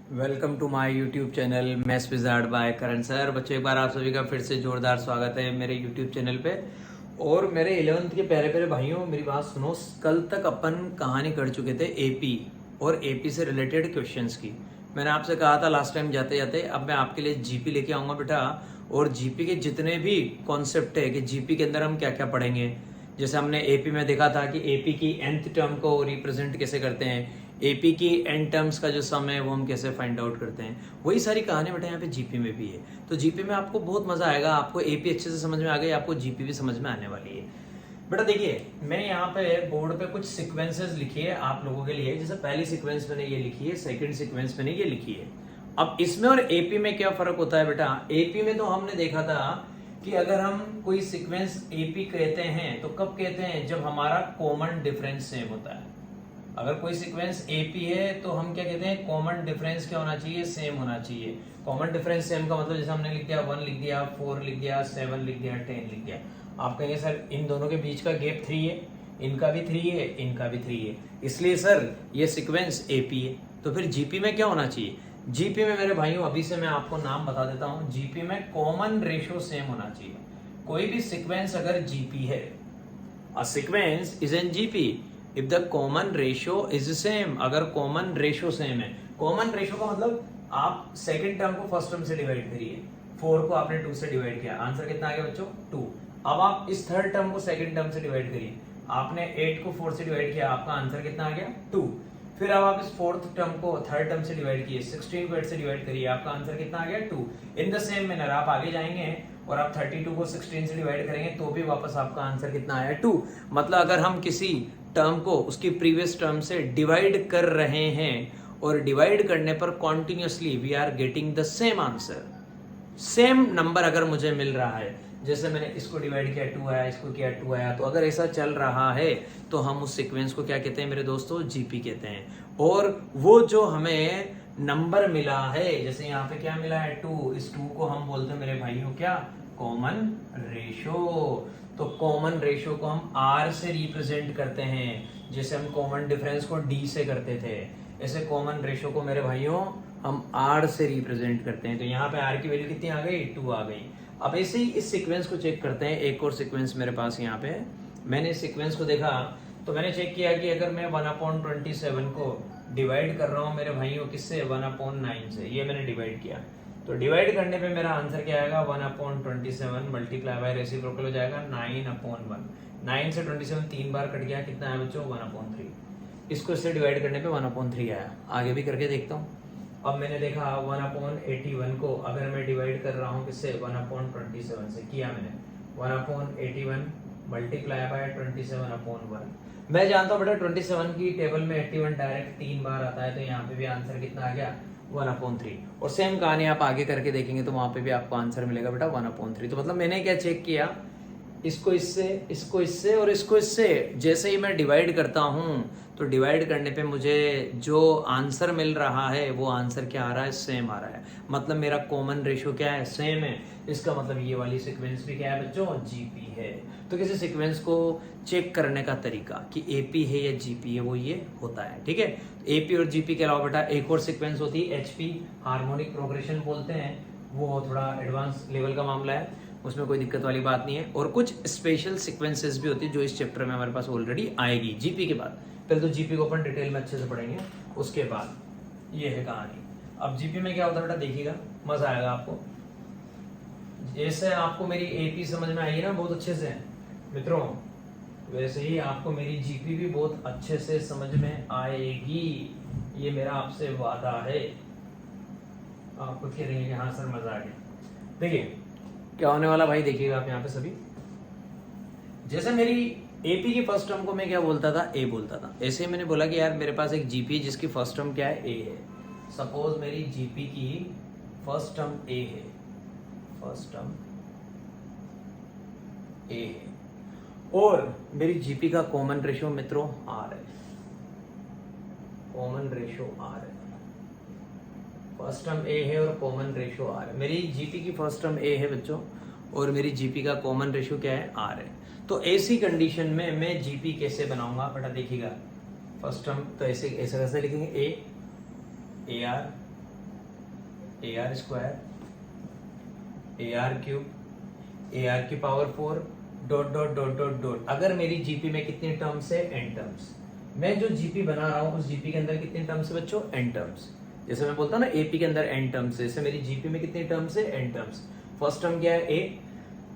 Welcome to my YouTube channel maths wizard by Karan sir. बच्चों, एक बार आप सभी का फिर से जोरदार स्वागत है मेरे यूट्यूब चैनल पे। और मेरे 11th के प्यारे प्यारे भाइयों, मेरी बात सुनो। कल तक अपन कहानी कर चुके थे एपी और एपी से रिलेटेड क्वेश्चंस की। मैंने आपसे कहा था लास्ट टाइम जाते जाते, अब मैं आपके लिए जीपी लेके आऊँगा बेटा। और जीपी के जितने भी कॉन्सेप्ट है कि जीपी के अंदर हम क्या क्या पढ़ेंगे। जैसे हमने एपी में देखा था कि एपी की nth टर्म को रिप्रेजेंट कैसे करते हैं, एपी की एन टर्म्स का जो सम है वो हम कैसे फाइंड आउट करते हैं, वही सारी कहानी बेटा यहाँ पे जीपी में भी है। तो जीपी में आपको बहुत मजा आएगा। आपको एपी अच्छे से समझ में आ गई, आपको जीपी भी समझ में आने वाली है। बेटा देखिए, मैंने यहाँ पे बोर्ड पे कुछ सीक्वेंसेस लिखी है आप लोगों के लिए। जैसे पहली सीक्वेंस मैंने ये लिखी है, सेकंड सीक्वेंस मैंने ये लिखी है। अब इसमें और एपी में क्या फर्क होता है बेटा। एपी में तो हमने देखा था कि अगर हम कोई सीक्वेंस एपी कहते हैं तो कब कहते हैं, जब हमारा कॉमन डिफरेंस सेम होता है। अगर कोई सीक्वेंस एपी है तो हम क्या कहते हैं, कॉमन डिफरेंस क्या होना चाहिए, सेम होना चाहिए। कॉमन डिफरेंस सेम का मतलब जैसे हमने लिख दिया 1 लिख दिया, 4 लिख दिया, 7 लिख दिया, 10 लिख दिया। आप कहेंगे सर इन दोनों के बीच का गैप 3 है, इनका भी 3 है, इनका भी 3 है, इसलिए सर ये सीक्वेंस एपी है। तो फिर जीपी में क्या होना चाहिए। जीपी में मेरे भाइयों अभी से मैं आपको नाम बता देता हूं। जीपी में कॉमन रेशियो सेम होना चाहिए। कोई भी सीक्वेंस अगर जीपी है, a sequence is an GP if the common ratio is same. अगर कॉमन रेशियो सेम है, कॉमन रेशियो का मतलब आप सेकंड टर्म को फर्स्ट टर्म से डिवाइड करिए। 4 को आपने 2 से डिवाइड किया, आंसर कितना आ गया बच्चों, 2। अब आप इस थर्ड टर्म को सेकंड टर्म से डिवाइड करिए। आपने 8 को 4 से डिवाइड किया, आपका आंसर कितना आ गया, 2। फिर अब आप इस फोर्थ टर्म को थर्ड टर्म से डिवाइड किए, 16 को 8 से डिवाइड करिए, आपका आंसर कितना आ गया, 2। इन द सेम मैनर आप आगे जाएंगे और आप 32 को 16 से डिवाइड करेंगे तो भी वापस आपका आंसर कितना आया, 2। मतलब अगर हम किसी टर्म को उसकी प्रीवियस टर्म से डिवाइड कर रहे हैं और डिवाइड करने पर continuously we are getting the same answer, same number अगर मुझे मिल रहा है, जैसे मैंने इसको डिवाइड किया 2 आया, इसको किया 2 आया, तो अगर ऐसा चल रहा है तो हम उस सीक्वेंस को क्या कहते हैं मेरे दोस्तों, जीपी कहते हैं। और वो जो हमें नंबर मिला है, जैसे यहाँ पे क्या मिला है, 2, इस 2 को हम बोलते हैं मेरे भाइयों क्या, कॉमन रेशो। तो कॉमन रेशो को हम आर से रिप्रेजेंट करते हैं, जैसे हम कॉमन डिफरेंस को डी से करते थे, ऐसे कॉमन रेशो को मेरे भाइयों हम आर से रिप्रेजेंट करते हैं। तो यहाँ पे आर की वैल्यू कितनी आ गई, 2 आ गई। अब ऐसे ही इस सीक्वेंस को चेक करते हैं। एक और सीक्वेंस मेरे पास यहाँ पे है। मैंने इस सीक्वेंस को देखा तो मैंने चेक किया कि अगर मैं 1/27 को डिवाइड कर रहा हूँ मेरे भाइयों किससे, 1/9 से, ये मैंने डिवाइड किया। तो डिवाइड करने पे मेरा आंसर क्या आएगा, 1/27 मल्टीप्लाई बाय रेसिप्रोकल हो जाएगा 9/1। 9 से 27 3 बार कट गया, कितना है बच्चों, 1/3। इसको इससे डिवाइड करने पे 1/3 आया। आगे भी करके देखता हूँ। अब मैंने देखा 1/81 को अगर मैं डिवाइड कर रहा हूँ किससे, 1/27 से, किया मैंने 1/81 मल्टीप्लाई बाय 27/1। मैं जानता हूँ बेटा 27 की टेबल में 81 डायरेक्ट 3 बार आता है, तो यहाँ पे भी आंसर कितना आ गया, 1/3। और सेम कहानी आप आगे करके देखेंगे तो वहां पे भी आपको आंसर मिलेगा बेटा 1/3। तो मतलब मैंने क्या चेक किया, इसको इससे, इसको इससे और इसको इससे जैसे ही मैं डिवाइड करता हूं तो डिवाइड करने पे मुझे जो आंसर मिल रहा है वो आंसर क्या आ रहा है, सेम आ रहा है। मतलब मेरा कॉमन रेशियो क्या है, सेम है। इसका मतलब ये वाली सीक्वेंस भी क्या है बच्चों, जीपी है। तो किसी सीक्वेंस को चेक करने का तरीका कि एपी है या जीपी है वो ये होता है, ठीक है। एपी और जीपी के अलावा बेटा एक और सीक्वेंस होती है एचपी, हार्मोनिक प्रोग्रेशन बोलते हैं। वो थोड़ा एडवांस लेवल का मामला है, उसमें कोई दिक्कत वाली बात नहीं है। और कुछ स्पेशल सीक्वेंसेस भी होती है जो इस चैप्टर में हमारे पास ऑलरेडी आएगी जीपी के बाद। पहले तो जीपी को अपन डिटेल में अच्छे से पढ़ेंगे, उसके बाद ये है कहानी। अब जीपी में क्या होता है बेटा, देखिएगा मजा आएगा आपको। जैसे आपको मेरी एपी समझ में आएगी ना बहुत अच्छे से मित्रों, वैसे ही आपको मेरी जीपी भी बहुत अच्छे से समझ में आएगी। ये मेरा आपसे वादा है। आप खुद कह रहे हैं कि हाँ सर मजा आ गया। देखिए क्या होने वाला भाई, देखिएगा आप यहाँ पे सभी। जैसे मेरी एपी की फर्स्ट टर्म को मैं क्या बोलता था, ए बोलता था। ऐसे ही मैंने बोला कि यार मेरे पास एक जीपी है जिसकी फर्स्ट टर्म क्या है, ए है। सपोज मेरी जीपी की फर्स्ट टर्म ए है, फर्स्ट टर्म ए है, और मेरी जीपी का कॉमन रेशियो मित्रों आर है, कॉमन रेशियो आर है। फर्स्ट टर्म ए है और कॉमन रेशियो आर है। मेरी जीपी की फर्स्ट टर्म ए है बच्चों और मेरी जीपी का कॉमन रेशियो क्या है, आर है। तो ऐसी कंडीशन में मैं जीपी कैसे बनाऊंगा बेटा, देखिएगा। फर्स्ट टर्म तो ऐसे ऐसे कैसे लिखेंगे, A R A R square, A R cube, A R की power 4 dot dot dot dot dot. अगर मेरी जीपी में कितनी टर्म्स है, एन टर्म्स। मैं जो जीपी बना रहा हूँ उस जीपी के अंदर कितनी टर्म्स है बच्चों, एन टर्म्स। जैसे मैं बोलता हूँ ना एपी के अंदर एन टर्म्स है, जैसे मेरी जीपी में कितनी टर्म्स है, एन टर्म्स। फर्स्ट टर्म क्या है, ए,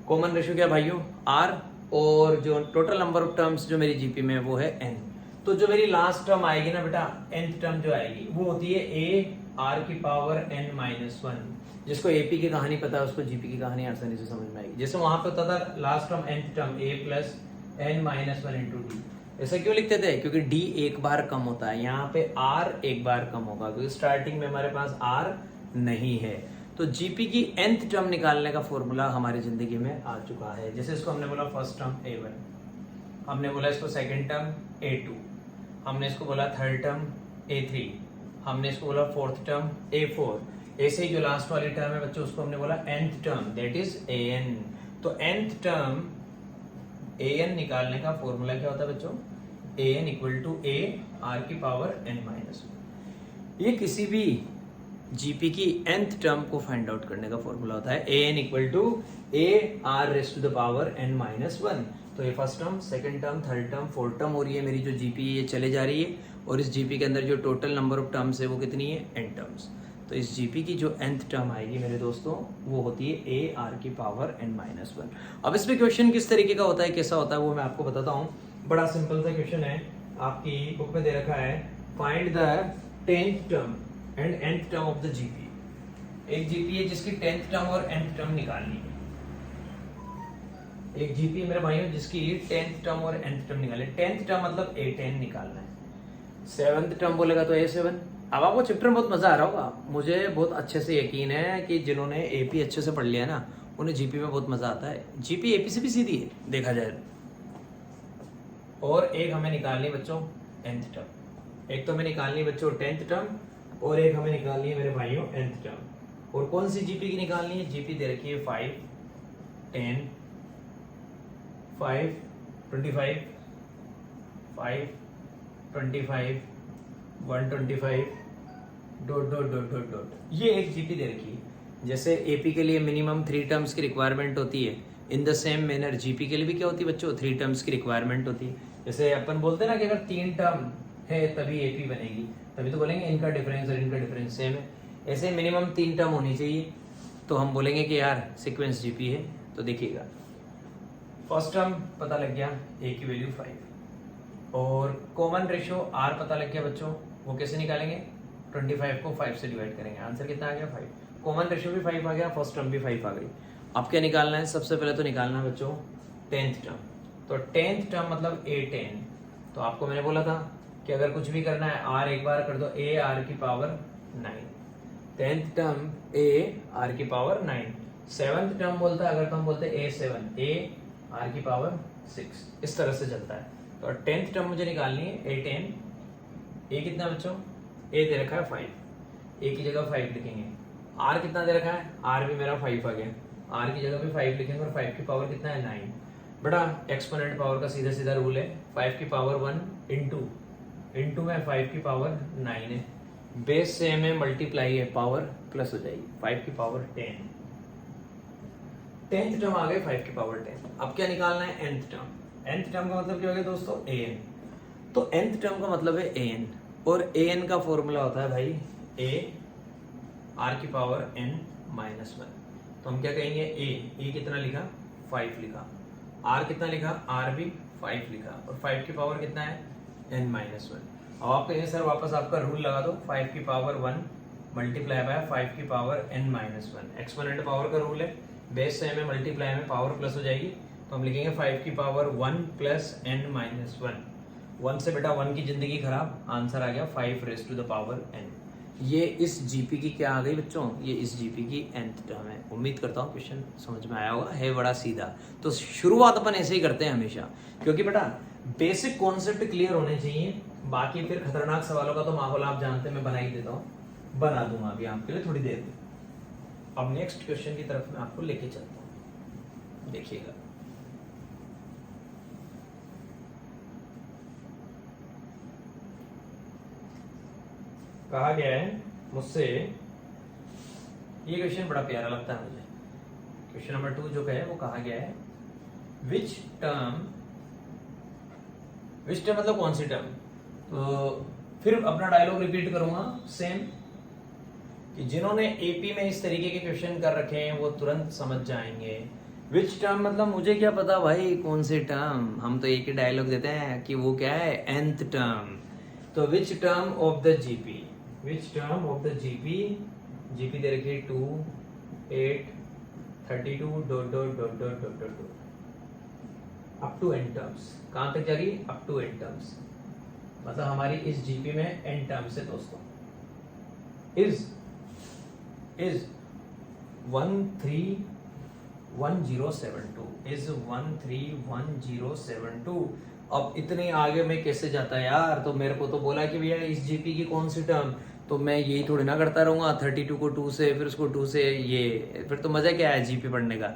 कॉमन रेशियो क्या भाइयों, आर, और जो टोटल नंबर ऑफ टर्म्स जो मेरी जीपी में है वो है एन। तो जो मेरी लास्ट टर्म आएगी ना बेटा, nth टर्म जो आएगी वो होती है ए आर की पावर n माइनस 1। जिसको एपी की कहानी पता है उसको जीपी की कहानी आसानी से समझ में आएगी। जैसे वहां पे होता था last term nth term a plus n minus 1 into D. ऐसा क्यों लिखते थे, क्योंकि d एक बार कम होता है, यहाँ पे r एक बार कम होगा क्योंकि स्टार्टिंग में हमारे पास r नहीं है। तो जीपी की nth टर्म निकालने का फॉर्मूला हमारी जिंदगी में आ चुका है। जैसे इसको हमने बोला फर्स्ट टर्म a1, हमने बोला इसको सेकंड टर्म a2, हमने इसको बोला थर्ड टर्म a3, हमने इसको बोला फोर्थ टर्म a4। ऐसे ही जो लास्ट वाली टर्म है बच्चों उसको हमने बोला nth term, that is an। तो nth टर्म an निकालने का फॉर्मूला क्या होता है बच्चों, an equal to a r की पावर n माइनस 1। ये किसी भी जीपी की nth टर्म को फाइंड आउट करने का फॉर्मूला होता है an equal to a r raise to the power n minus 1। तो ये first term, second term, third term, fourth term हो रही है मेरी जो जीपी है ये चले जा रही है, और इस जीपी के अंदर जो टोटल नंबर ऑफ टर्म्स है वो कितनी है, n टर्म्स। तो इस जीपी की जो nth टर्म आएगी मेरे दोस्तों वो होती है a r की पावर n माइनस 1। अब इस पे क्वेश्चन किस तरीके का होता है, कैसा होता है वो मैं आपको बताता हूँ। बड़ा सिंपल सा क्वेश्चन है, आपकी बुक में दे रखा है, find the 10th term and nth term of the GP. एक जीपी है जिसकी 10th टर्म और nth टर्म निकालनी है। एक जीपी है मेरे भाइयों जिसकी 10th टर्म और nth टर्म निकालनी है। 10th टर्म मतलब a10 निकालना है, 7th टर्म बोलेगा तो a7। अब आपको चैप्टर में बहुत मजा आ रहा होगा, मुझे बहुत अच्छे से यकीन है कि जिन्होंने एपी अच्छे से पढ़ लिया ना उन्हें जीपी में बहुत मजा आता है। जीपी एपी से भी सीधी है देखा जाए। और एक हमें निकालनी है बच्चों nth टर्म, एक तो हमें निकालनी है बच्चों 10th टर्म, और एक हमें निकालनी है मेरे भाइयों nth टर्म। और कौन सी जीपी की निकालनी है, जीपी दे रखी है 5, 10, 5, 25, 5, 25, 125 dot dot dot dot dot. ये एक जीपी दे रखी है। जैसे एपी के लिए मिनिमम 3 टर्म्स की रिक्वायरमेंट होती है, in the same manner GP के लिए भी क्या होती है बच्चों, 3 टर्म्स की रिक्वायरमेंट होती है। जैसे अपन बोलते हैं ना कि अगर 3 टर्म है तभी एपी बनेगी, तभी तो बोलेंगे इनका डिफरेंस और इनका डिफरेंस सेम है। ऐसे मिनिमम 3 टर्म होनी चाहिए तो हम बोलेंगे कि यार सीक्वेंस जीपी है। तो देखिएगा फर्स्ट टर्म पता लग गया, ए की वैल्यू 5, और कॉमन रेशियो आर पता लग गया बच्चों। वो कैसे निकालेंगे, 25 को 5 से डिवाइड करेंगे, आंसर कितना आ गया 5। कॉमन रेशियो भी 5 आ गया, फर्स्ट टर्म भी 5 आ गई। अब क्या निकालना है, सबसे पहले तो निकालना है बच्चों 10th टर्म। तो 10th टर्म मतलब a10। तो आपको मैंने बोला था कि अगर कुछ भी करना है आर एक बार कर दो, a r की power 9। 10th term a r की पावर 9। 7th टर्म बोलता है अगर तो हम बोलते हैं a7, a r की पावर 6। इस तरह से चलता है। तो 10th टर्म मुझे निकालनी है a10। a कितना बच्चों, a दे रखा है 5, a की जगह 5 लिखेंगे। r कितना दे रखा है, r भी मेरा 5 आ गया, r की जगह भी 5 लिखेंगे, और 5 की पावर कितना है 9। बड़ा एक्सपोनेंट पावर का सीधा सीधा रूल है, 5 की पावर 1 इंटू में 5 की पावर 9 है, बेस सेम है, मल्टीप्लाई है, पावर प्लस हो जाएगी, 5 की पावर 10। 10th टर्म आ गए 5 की पावर 10। अब क्या निकालना है, nth टर्म। nth टर्म का मतलब क्या हो गया दोस्तों, an। तो nth टर्म का मतलब है an, और an का फॉर्मूला होता है भाई a r की पावर n माइनस 1। तो हम क्या कहेंगे, a कितना लिखा 5 लिखा, r कितना लिखा, r भी 5 लिखा, और 5 की पावर कितना है n माइनस 1। अब आप कहेंगे सर वापस आपका रूल लगा दो, 5 की पावर 1 मल्टीप्लाई बाय 5 की power n minus 1। Exponent power का रूल है, बेस सेम है, मल्टीप्लाई में पावर प्लस हो जाएगी। तो हम लिखेंगे 5 की पावर 1 प्लस n माइनस 1। 1 से बेटा 1 की जिंदगी खराब, आंसर आ गया 5 raise to the power n। ये इस जीपी की क्या आ गई बच्चों, ये इस जीपी की nth टर्म है। उम्मीद करता हूँ क्वेश्चन समझ में आया होगा, है बड़ा सीधा। तो शुरुआत अपन ऐसे ही करते हैं हमेशा, क्योंकि बेटा बेसिक कॉन्सेप्ट क्लियर होने चाहिए। बाकी फिर खतरनाक सवालों का तो माहौल आप जानते हैं, मैं बना ही देता हूँ, बना दूंगा अभी आपके लिए थोड़ी देर में। अब नेक्स्ट क्वेश्चन की तरफ मैं आपको लेके चलता हूँ, देखिएगा। कहा गया है मुझसे ये क्वेश्चन बड़ा प्यारा लगता है मुझे। क्वेश्चन नंबर 2 जो है वो कहा गया है विच टर्म मतलब कौन सी टर्म। तो फिर अपना डायलॉग रिपीट करूंगा सेम, कि जिन्होंने एपी में इस तरीके के क्वेश्चन कर रखे हैं वो तुरंत समझ जाएंगे। विच टर्म मतलब मुझे क्या पता भाई कौन से टर्म, हम तो एक ही डायलॉग देते हैं कि वो क्या है nth टर्म। तो which term of the GP, which term of the GP, GP दे रखी 2 8 32 dot dot dot dot dot dot up to n terms. कहां तक जा रही है? Up to n terms. मतलब हमारी इस जीपी में n टर्म्स है दोस्तों। Is 131072 is 131072। अब इतने आगे में कैसे जाता है यार? तो मेरे को तो बोला कि भैया इस जीपी की कौन सी टर्म, तो मैं यही थोड़ी ना करता रहूंगा 32 को 2 से, फिर उसको 2 से, ये फिर तो मजा क्या है जीपी पढ़ने का।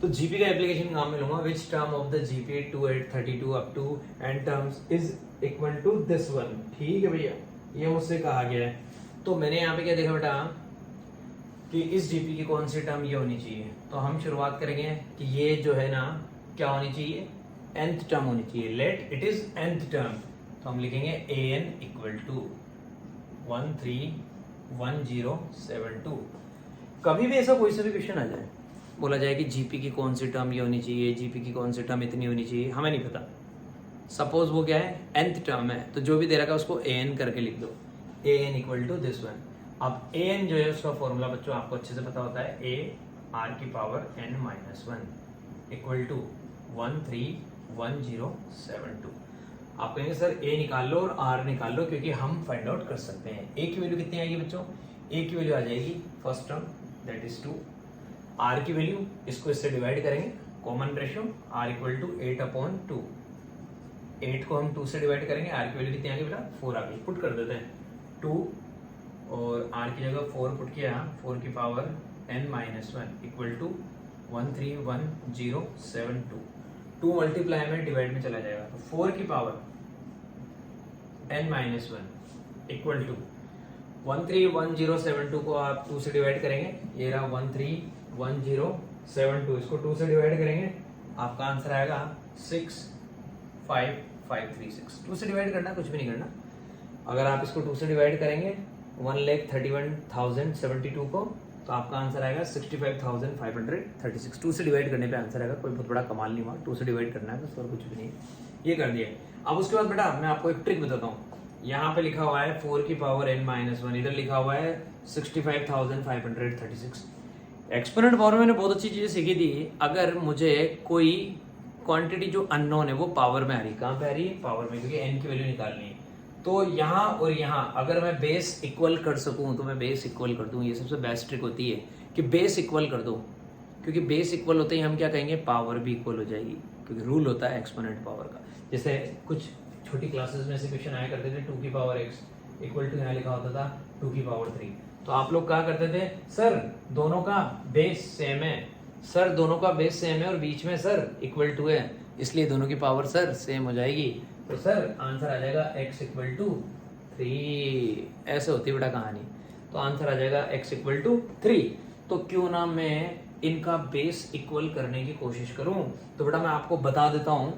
तो जीपी का एप्लीकेशन काम में लूंगा। Which term of the GP 2832 up to n terms is equal to this one. ठीक है भैया, ये मुझसे कहा गया है। तो मैंने यहाँ पे क्या देखा बेटा कि इस जीपी की कौन सी टर्म ये होनी चाहिए। तो हम शुरुआत करेंगे कि ये जो है ना क्या होनी चाहिए? nth टर्म होनी चाहिए। Let it is nth term. तो हम लिखेंगे an इक्वल टू 131072। कभी भी ऐसा कोई सा भी क्वेश्चन आ जाए, बोला जाए कि जीपी की कौन सी टर्म ये होनी चाहिए, जीपी की कौन सी टर्म इतनी होनी चाहिए, हमें नहीं पता। सपोज वो क्या है? nth टर्म है, तो जो भी दे रखा है उसको an करके लिख दो। an equal to this one. अब an जो है उसका फॉर्मूला बच्चों आपको अच्छे से पता होता है, a r की power n minus 1 equal to 131072। आप कहेंगे सर a निकाल लो और r निकाल लो, क्योंकि हम फाइंड आउट कर सकते हैं। a की वैल्यू कितनी आएगी बच्चों? a की वैल्यू आ जाएगी first term that is 2। r की वैल्यू इसको इससे डिवाइड करेंगे, common ratio r equal to 8/2। 8 को हम 2 से डिवाइड करेंगे, r की वैल्यू कितनी आ गई बेटा? 4 आ गई। पुट कर देते हैं 2 और r की जगह 4 पुट किया, 4 की power n minus 1 equal to 131072। 2 multiply में डिवाइड में चला जाएगा, तो 4 की power n minus 1 equal to 131072 को आप 2 से डिवाइड करेंगे, ये रहा 131072। इसको 2 से डिवाइड करेंगे, आपका आंसर आएगा 65536। 2 से डिवाइड करना, कुछ भी नहीं करना। अगर आप इसको 2 से डिवाइड करेंगे 1,31,072 को, तो आपका आंसर आएगा 65,536। 2 से डिवाइड करने पे आंसर आएगा। कोई बहुत बड़ा कमाल नहीं हुआ, 2 से डिवाइड करना है बस, और कुछ भी नहीं। ये कर दिया। अब उसके बाद बेटा मैं आपको एक ट्रिक बताता हूँ। यहाँ पे लिखा हुआ है 4 की पावर n माइनस 1, इधर लिखा हुआ है 65,536। एक्सपोनेंट पावर में मैंने बहुत अच्छी चीजें सीखी थी। अगर मुझे कोई क्वांटिटी जो अननोन है वो पावर में आ रही है, कहाँ पे आ रही है? पावर में, क्योंकि n की वैल्यू निकालनी है। तो यहाँ और यहाँ अगर मैं बेस इक्वल कर सकूं तो मैं बेस इक्वल कर दूं। ये सबसे बेस्ट ट्रिक होती है कि बेस इक्वल कर दो, क्योंकि बेस इक्वल होते ही हम क्या कहेंगे? पावर भी इक्वल हो जाएगी, क्योंकि रूल होता है एक्सपोनेंट पावर का। जैसे कुछ छोटी क्लासेस में से क्वेश्चन आया करते थे 2 की पावर x इक्वल टू, यहाँ लिखा होता था 2 की पावर 3। तो आप लोग क्या करते थे? सर दोनों का बेस सेम है, सर दोनों का बेस सेम है और बीच में सर इक्वल टू है, इसलिए दोनों की पावर सर सेम हो जाएगी। तो सर आंसर आ जाएगा x इक्वल टू 3। ऐसे होती है बेटा कहानी। तो आंसर आ जाएगा x इक्वल टू 3। तो क्यों ना मैं इनका बेस इक्वल करने की कोशिश करूं। तो बेटा मैं आपको बता देता हूं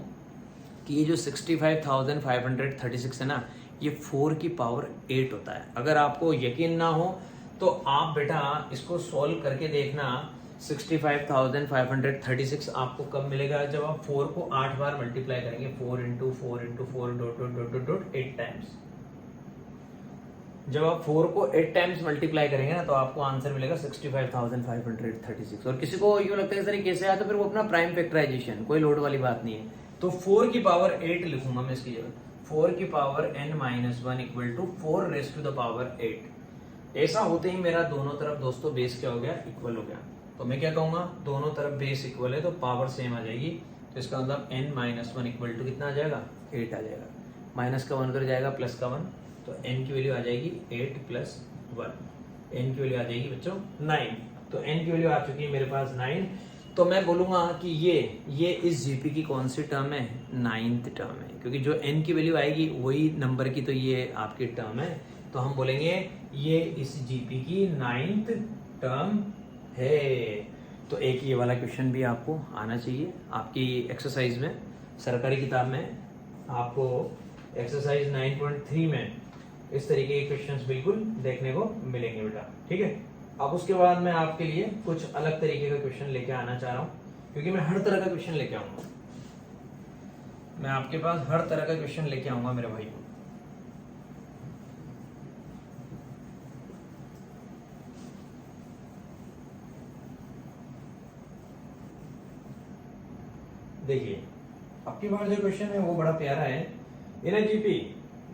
कि ये जो 65,536 है ना, ये 4 की पावर 8 होता है। अगर आपको यकीन ना हो तो आप बेटा इसको सॉल्व करके देखना। 65,536 आपको कब मिलेगा? जब आप 4 को 8 बार मल्टीप्लाई करेंगे, 4 into 4 into 4 dot dot dot dot 8 times. जब आप 4 को 8 टाइम्स मल्टीप्लाई करेंगे ना, तो आपको आंसर मिलेगा 65,536। और किसी को यूँ लगता है सर कैसे आया, तो फिर वो अपना प्राइम फैक्टराइजेशन, कोई लोड वाली बात नहीं है। तो 4 की पावर 8 लिखूंगा मैं इसकी जगह, 4 की power n minus 1 equal to 4 raise to the power 8। ऐसा होते ही मेरा दोनों तरफ दोस्तों बेस क्या हो गया? इक्वल हो गया। तो मैं क्या कहूंगा? दोनों तरफ बेस इक्वल है तो पावर सेम आ जाएगी। तो इसका मतलब n माइनस 1 इक्वल टू कितना आ जाएगा? 8 आ जाएगा। माइनस का 1 कर जाएगा, प्लस का 1, तो n की वैल्यू आ जाएगी 8 प्लस 1। n की वैल्यू आ जाएगी बच्चों 9। तो n की वैल्यू आ चुकी है मेरे पास 9। तो मैं बोलूंगा कि ये इस जीपी की कौन सी टर्म है? 9th टर्म है, क्योंकि जो n की वैल्यू आएगी वही नंबर की, तो ये आपकी टर्म है। तो हम बोलेंगे ये इस जीपी की 9th टर्म है। तो एक ये वाला क्वेश्चन भी आपको आना चाहिए। आपकी एक्सरसाइज में, सरकारी किताब में आपको एक्सरसाइज 9.3 में इस तरीके के क्वेश्चंस बिल्कुल देखने को मिलेंगे बेटा, ठीक है। अब उसके बाद मैं आपके लिए कुछ अलग तरीके का क्वेश्चन लेके आना चाह रहा हूँ, क्योंकि मैं हर तरह का क्वेश्चन लेके आऊंगा। मैं आपके पास हर तरह का क्वेश्चन लेके आऊंगा मेरे भाई को। देखिए, आपकी बार जो क्वेश्चन है वो बड़ा प्यारा है। In a GP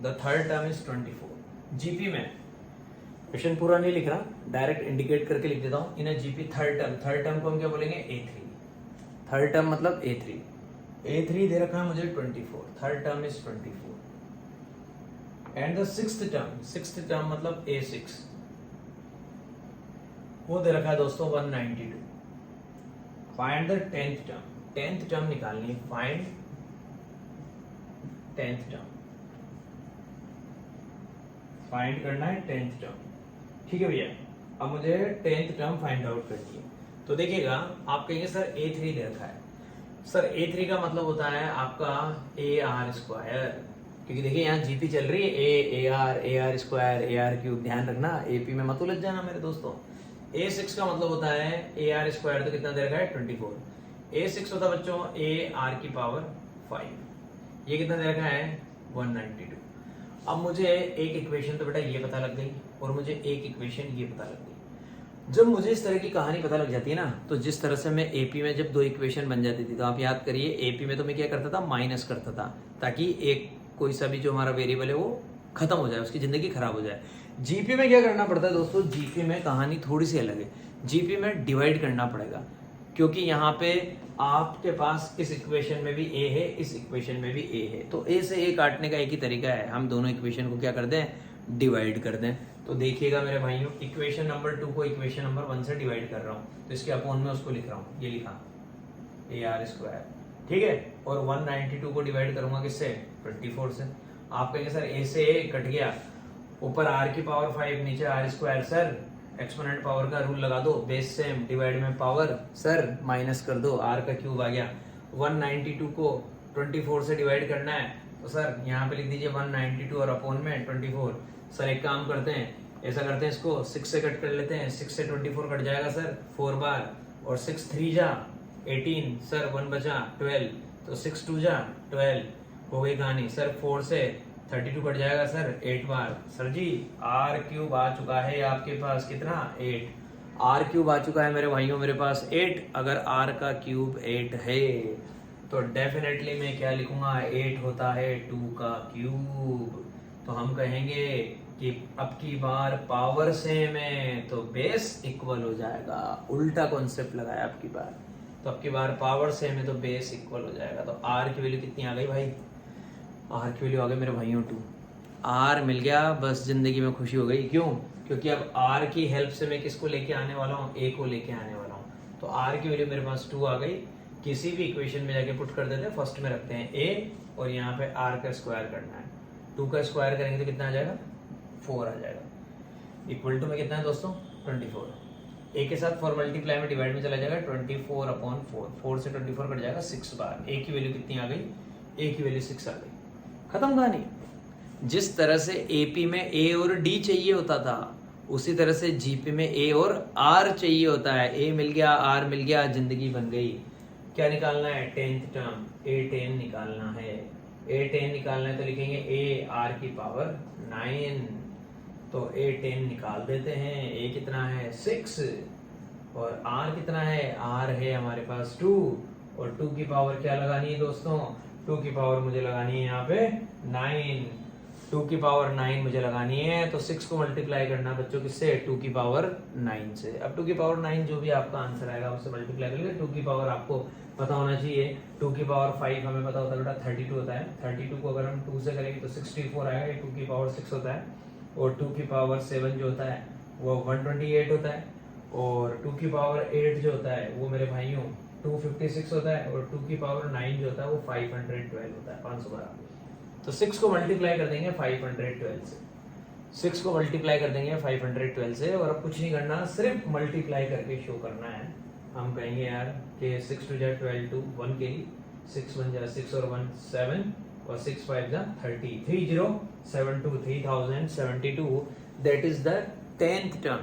the third term is 24। GP में क्वेश्चन पूरा नहीं लिख रहा, डायरेक्ट इंडिकेट करके लिख देता हूं। इन अ जीपी थर्ड टर्म को हम क्या बोलेंगे? A3। थर्ड टर्म मतलब A3 दे रखा है मुझे 24। Third term is 24 and the sixth term मतलब A6 वो दे रखा है दोस्तों 192। फाइंड द टेंथ टर्म निकालनी है। फाइंड टेंथ टर्म, फाइंड करना है टेंथ टर्म, ठीक है भैया। अब मुझे टेंथ टर्म फाइंड आउट करनी है। तो देखिएगा, आप कहेंगे सर A3 दे रखा है। सर A3 का मतलब होता है आपका AR², क्योंकि देखिए यहाँ जीपी चल रही है AR² AR³ ध्यान रखना, AP में मत उलझ जाना मेरे दोस्तों। A6 का मतलब होता है AR², तो कितना दे रखा है? 24। A6 होता है बच्चों AR⁵। ये कितना दे रखा है? 192। अब मुझे एक इक्वेशन तो बेटा ये पता लग गई, और मुझे एक इक्वेशन ये पता लग गई। जब मुझे इस तरह की कहानी पता लग जाती है ना, तो जिस तरह से मैं एपी में जब दो इक्वेशन बन जाती थी, तो आप याद करिए एपी में तो मैं क्या करता था? माइनस करता था, ताकि एक कोई सा भी जो हमारा वेरिएबल है वो खत्म हो जाए, उसकी जिंदगी खराब हो जाए। जीपी में क्या करना पड़ता है दोस्तों? जीपी में कहानी थोड़ी सी अलग है। जीपी में डिवाइड करना पड़ेगा, क्योंकि यहाँ पे आपके पास इस इक्वेशन में भी ए है, इस इक्वेशन में भी ए है, तो ए से ए काटने का एक ही तरीका है, हम दोनों इक्वेशन को क्या कर दें? डिवाइड कर दें। तो देखिएगा मेरे भाइयों, इक्वेशन नंबर 2 को इक्वेशन नंबर 1 से डिवाइड कर रहा हूँ, तो इसके अपोन में उसको लिख रहा हूँ, ये लिखा AR², ठीक है। और 192 को डिवाइड करूंगा किससे? 24 से। आप कहेंगे सर ए से ए कट गया, ऊपर R⁵ नीचे R², सर एक्सपोनेंट पावर का रूल लगा दो, बेस सेम, डिवाइड में पावर, सर माइनस कर दो, R³ आ गया। 192 को 24 से डिवाइड करना है, तो सर यहाँ पे लिख दीजिए 192 और अपोन में 24। सर एक काम करते हैं, ऐसा करते हैं, इसको 6 से कट कर लेते हैं, 6 से 24 कट जाएगा सर 4 बार, और 6 3 जा 18, सर 1 बचा 12, तो 6 2 जा 12, हो गई कहानी। सर 4 से 32 कट जाएगा सर 8 बार। सर जी R³ आ चुका है आपके पास, कितना? 8। R³ आ चुका है मेरे भाइयों मेरे पास 8। अगर R का क्यूब 8 है तो डेफिनेटली मैं क्या लिखूंगा? 8 होता है 2 का क्यूब। तो हम कहेंगे कि अब की बार पावर सेम है तो बेस इक्वल हो जाएगा। उल्टा कॉन्सेप्ट लगाया अब की बार, तो अब की बार पावर सेम है तो बेस इक्वल हो जाएगा। तो R की वैल्यू कितनी आ गई भाई? R की वैल्यू आ गई मेरे भाइयों 2। R मिल गया, बस जिंदगी में खुशी हो गई। क्यों? क्योंकि अब R की हेल्प से मैं किसको लेके आने वाला हूँ? A को लेके आने वाला हूँ। तो R की वैल्यू मेरे पास 2 आ गई। किसी भी इक्वेशन में जाके पुट कर देते हैं, फर्स्ट में रखते हैं A, और यहाँ पे R का स्क्वायर करना है। 2 का स्क्वायर करेंगे तो कितना आ जाएगा? 4 आ जाएगा। इक्वल टू में कितना है दोस्तों? 24। A के साथ 4 मल्टीप्लाई में डिवाइड में चला जाएगा 24/4। 4 से 24 कट जाएगा 6 बार। A की वैल्यू कितनी आ गई? A की वैल्यू 6 आ गई। खत्म कहानी। जिस तरह से AP में A और D चाहिए होता था, उसी तरह से GP में A और R चाहिए होता है। A मिल गया, R मिल गया, जिंदगी बन गई। क्या निकालना है? 10th टर्म A10 निकालना है। A10 निकालना है तो लिखेंगे AR⁵ 9। तो A10 निकाल देते हैं। A कितना है? 6, और R कितना है? R है हमारे पास 2, और 2 की पावर क्या लगानी है दोस्तों? 2 की पावर मुझे लगानी है यहाँ पे 9। 2 की पावर 9 मुझे लगानी है, तो 6 को मल्टीप्लाई करना बच्चों किससे? 2 की पावर 9 से। अब 2 की पावर 9 जो भी आपका आंसर आएगा उससे मल्टीप्लाई करेंगे। 2 की पावर आपको पता होना चाहिए। 2 की पावर 5 हमें पता होता है बेटा 32 होता है। 32 को अगर हम 2 से करेंगे तो 64 आएगा। 2 की पावर 6 होता है, और 2 की पावर 7 जो होता है वो 128 होता है, और 2 की पावर 8 जो होता है वो मेरे भाइयों 256 होता है, और 2 की पावर 9 जो होता है वो 512 होता है, 512। तो 6 को मल्टीप्लाई कर देंगे 512 से। 6 को मल्टीप्लाई कर देंगे 512 से, और अब कुछ नहीं करना, सिर्फ मल्टीप्लाई करके शो करना है। हम कहेंगे यार कि 6 2 जा 12 2 1 के ही 6 1 जा 6 और 1 7 और 6 5 जा 30 3072 3072, that is the 10th term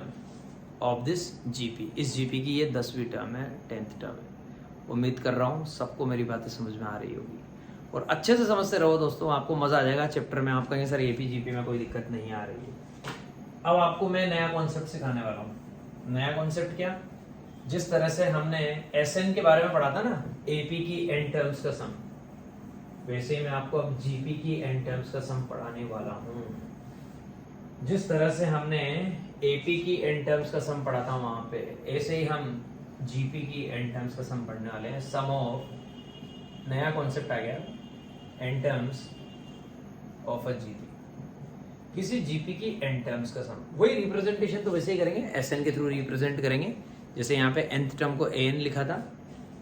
of this GP. इस जीपी की ये 10वीं टर्म है, 10th टर्म है। उम्मीद कर रहा हूँ सबको मेरी बातें समझ में आ रही होगी, और अच्छे से समझते रहो दोस्तों, आपको मजा आ जाएगा चैप्टर में। आप कहेंगे सर एपी जीपी में कोई दिक्कत नहीं आ रही है। अब आपको मैं नया कॉन्सेप्ट सिखाने वाला हूँ। नया कॉन्सेप्ट क्या? जिस तरह से हमने एसएन के बारे में पढ़ा था ना, एपी की एन टर्म्स का सम, वैसे ही मैं आपको अब जीपी की एन टर्म्स का सम पढ़ाने वाला हूँ। जिस तरह से हमने एपी की एन टर्म्स का सम पढ़ा था वहां पे, ऐसे ही हम जीपी की एन टर्म्स का सम पढ़ने वाले हैं। सम ऑफ, नया कॉन्सेप्ट आ गया, n terms of a GP. किसी जीपी की एन टर्म्स का सम, वही रिप्रेजेंटेशन तो वैसे ही करेंगे, एसएन के थ्रू रिप्रेजेंट करेंगे। जैसे यहाँ पे nth टर्म को an लिखा था,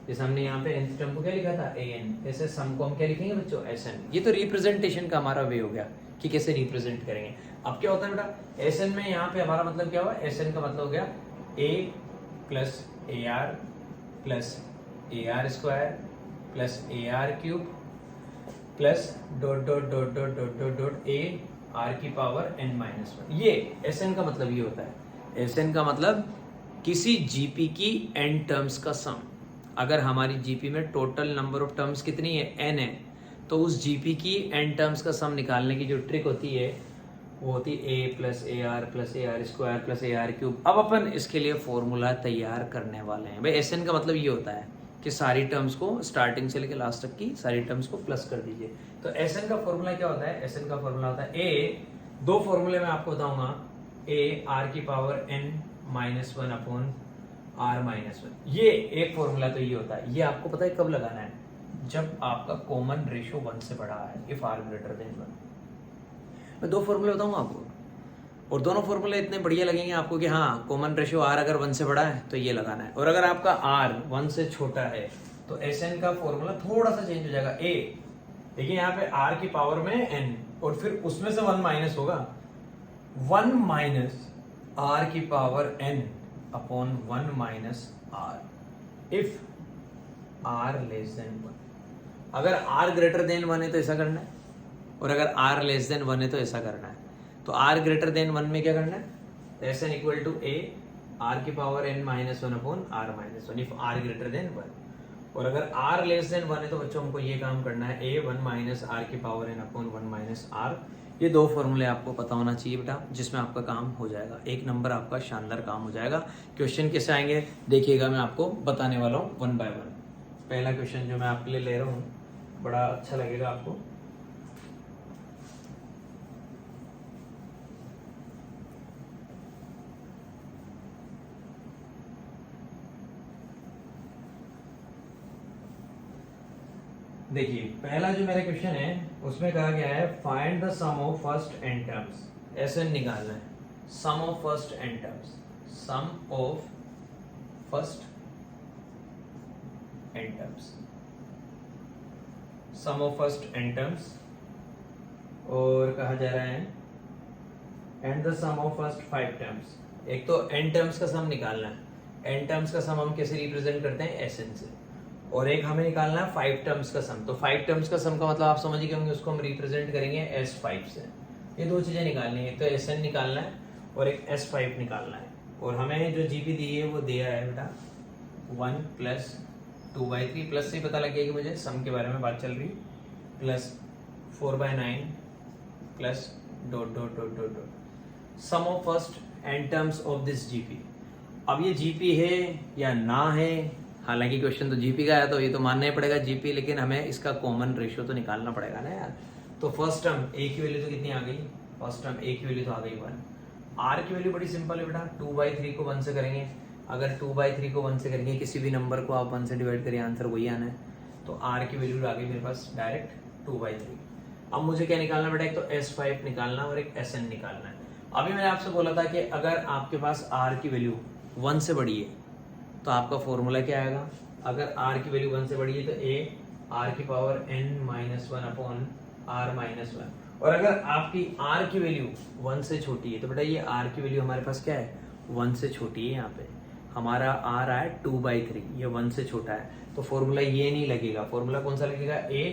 जैसे हमने यहाँ पे nth टर्म को क्या लिखा था, an, ऐसे सम को हम क्या लिखेंगे बच्चों, sn। ये तो रिप्रेजेंटेशन का हमारा वे हो गया कि कैसे रिप्रेजेंट करेंगे। अब क्या होता है बेटा, sn में यहाँ पे हमारा मतलब क्या हुआ, sn का मतलब हो गया a plus AR plus AR square plus AR cube plus dot dot dot dot dot dot dot a r की पावर n-1। ये sn का मतलब ये होता है। sn का मतलब किसी जीपी की n टर्म्स का सम। अगर हमारी जीपी में टोटल नंबर ऑफ टर्म्स कितनी है, n है, तो उस जीपी की n टर्म्स का सम निकालने की जो ट्रिक होती है वो होती है a plus AR plus AR square plus AR cube. अब अपन इसके लिए फॉर्मूला तैयार करने वाले हैं। भाई SN का मतलब ये होता है कि सारी टर्म्स को स्टार्टिंग से लेकर लास्ट तक की सारी टर्म्स को प्लस कर दीजिए। तो SN का फॉर्मूला क्या होता है, SN का फॉर्मूला होता है a, दो फॉर्मूले मैं आपको बताऊंगा, a r की पावर n-1 अपॉन r-1। ये एक फॉर्मूला तो ये होता है। ये आपको पता है कब लगाना है, जब आपका कॉमन रेशियो 1 से बड़ा है, इफ r ग्रेटर देन 1। मैं दो फॉर्मूले बताऊंगा आपको, और दोनों फॉर्मूले इतने बढ़िया लगेंगे आपको कि हाँ कॉमन रेशियो r अगर 1 से बड़ा है तो ये लगाना है, और अगर आपका r 1 से छोटा है तो SN का फॉर्मूला थोड़ा सा चेंज हो जाएगा। a, देखिए यहाँ पे r की पावर में n और फिर उसमें से 1 माइनस होगा, 1 माइनस r की power n upon 1 minus r if r less than 1। अगर r ग्रेटर देन 1 है तो ऐसा करना है, और अगर r लेस देन 1 है तो ऐसा करना है। तो r ग्रेटर देन 1 में क्या करना है, SN equal to a r की power n-1 upon r-1 if r greater than 1। और अगर r लेस देन 1 है तो बच्चों हमको ये काम करना है, a 1 माइनस r की power n upon 1 minus r। ये दो फॉर्मूले आपको पता होना चाहिए बेटा, जिसमें आपका काम हो जाएगा, एक नंबर आपका शानदार काम हो जाएगा। क्वेश्चन कैसे आएंगे देखिएगा, मैं आपको बताने वाला हूँ 1 बाय 1। पहला क्वेश्चन जो मैं आपके लिए ले रहा हूँ बड़ा अच्छा लगेगा आपको। देखिए पहला जो मेरा क्वेश्चन है उसमें कहा गया है find the sum of first n terms. SN निकालना है, sum of first n terms, sum of first n terms, sum of first n terms. और कहा जा रहा है and the sum of first 5 terms. एक तो n टर्म्स का सम निकालना है, n टर्म्स का सम हम कैसे रिप्रेजेंट करते हैं, SN से, और एक हमें निकालना है 5 टर्म्स का सम। तो 5 टर्म्स का सम का मतलब आप समझ गए होंगे, उसको हम रिप्रेजेंट करेंगे S5 से। ये दो चीजें निकालनी है, तो SN निकालना है और एक S5 निकालना है। और हमें जो जीपी दी है वो दिया है बेटा 1 प्लस 2/3, प्लस से पता लग गया कि मुझे सम के बारे में बात चल रही, plus 4/9 plus dot dot dot dot dot sum of first n terms of this GP. अब ये जीपी है या ना है, हालांकि क्वेश्चन तो जीपी का है तो ये तो मानना ही पड़ेगा जीपी, लेकिन हमें इसका कॉमन रेशियो तो निकालना पड़ेगा ना यार। तो फर्स्ट टर्म a की वैल्यू तो कितनी आ गई, फर्स्ट टर्म a की वैल्यू तो आ गई 1। r की वैल्यू बड़ी सिंपल है बेटा, 2/3 को 1 से करेंगे। अगर 2/3 को 1 से करेंगे, किसी भी नंबर को आप 1 से डिवाइड करिए, आंसर वही आना है। तो r की वैल्यू आ गई मेरे पास डायरेक्ट 2/3। अब मुझे क्या निकालना बेटा, एक तो S5 निकालना और एक SN निकालना है। अभी मैंने आपसे बोला था कि अगर आपके पास r की वैल्यू 1 से बड़ी है तो आपका फॉर्मूला क्या आएगा, अगर r की वैल्यू 1 से बड़ी है तो a r की पावर n-1 अपॉन r-1। और अगर आपकी r की वैल्यू 1 से छोटी है तो बेटा ये r की वैल्यू हमारे पास क्या है, 1 से छोटी है। यहाँ पे हमारा r आया 2/3, ये 1 से छोटा है, तो फॉर्मूला ये नहीं लगेगा। फॉर्मूला कौन सा लगेगा, a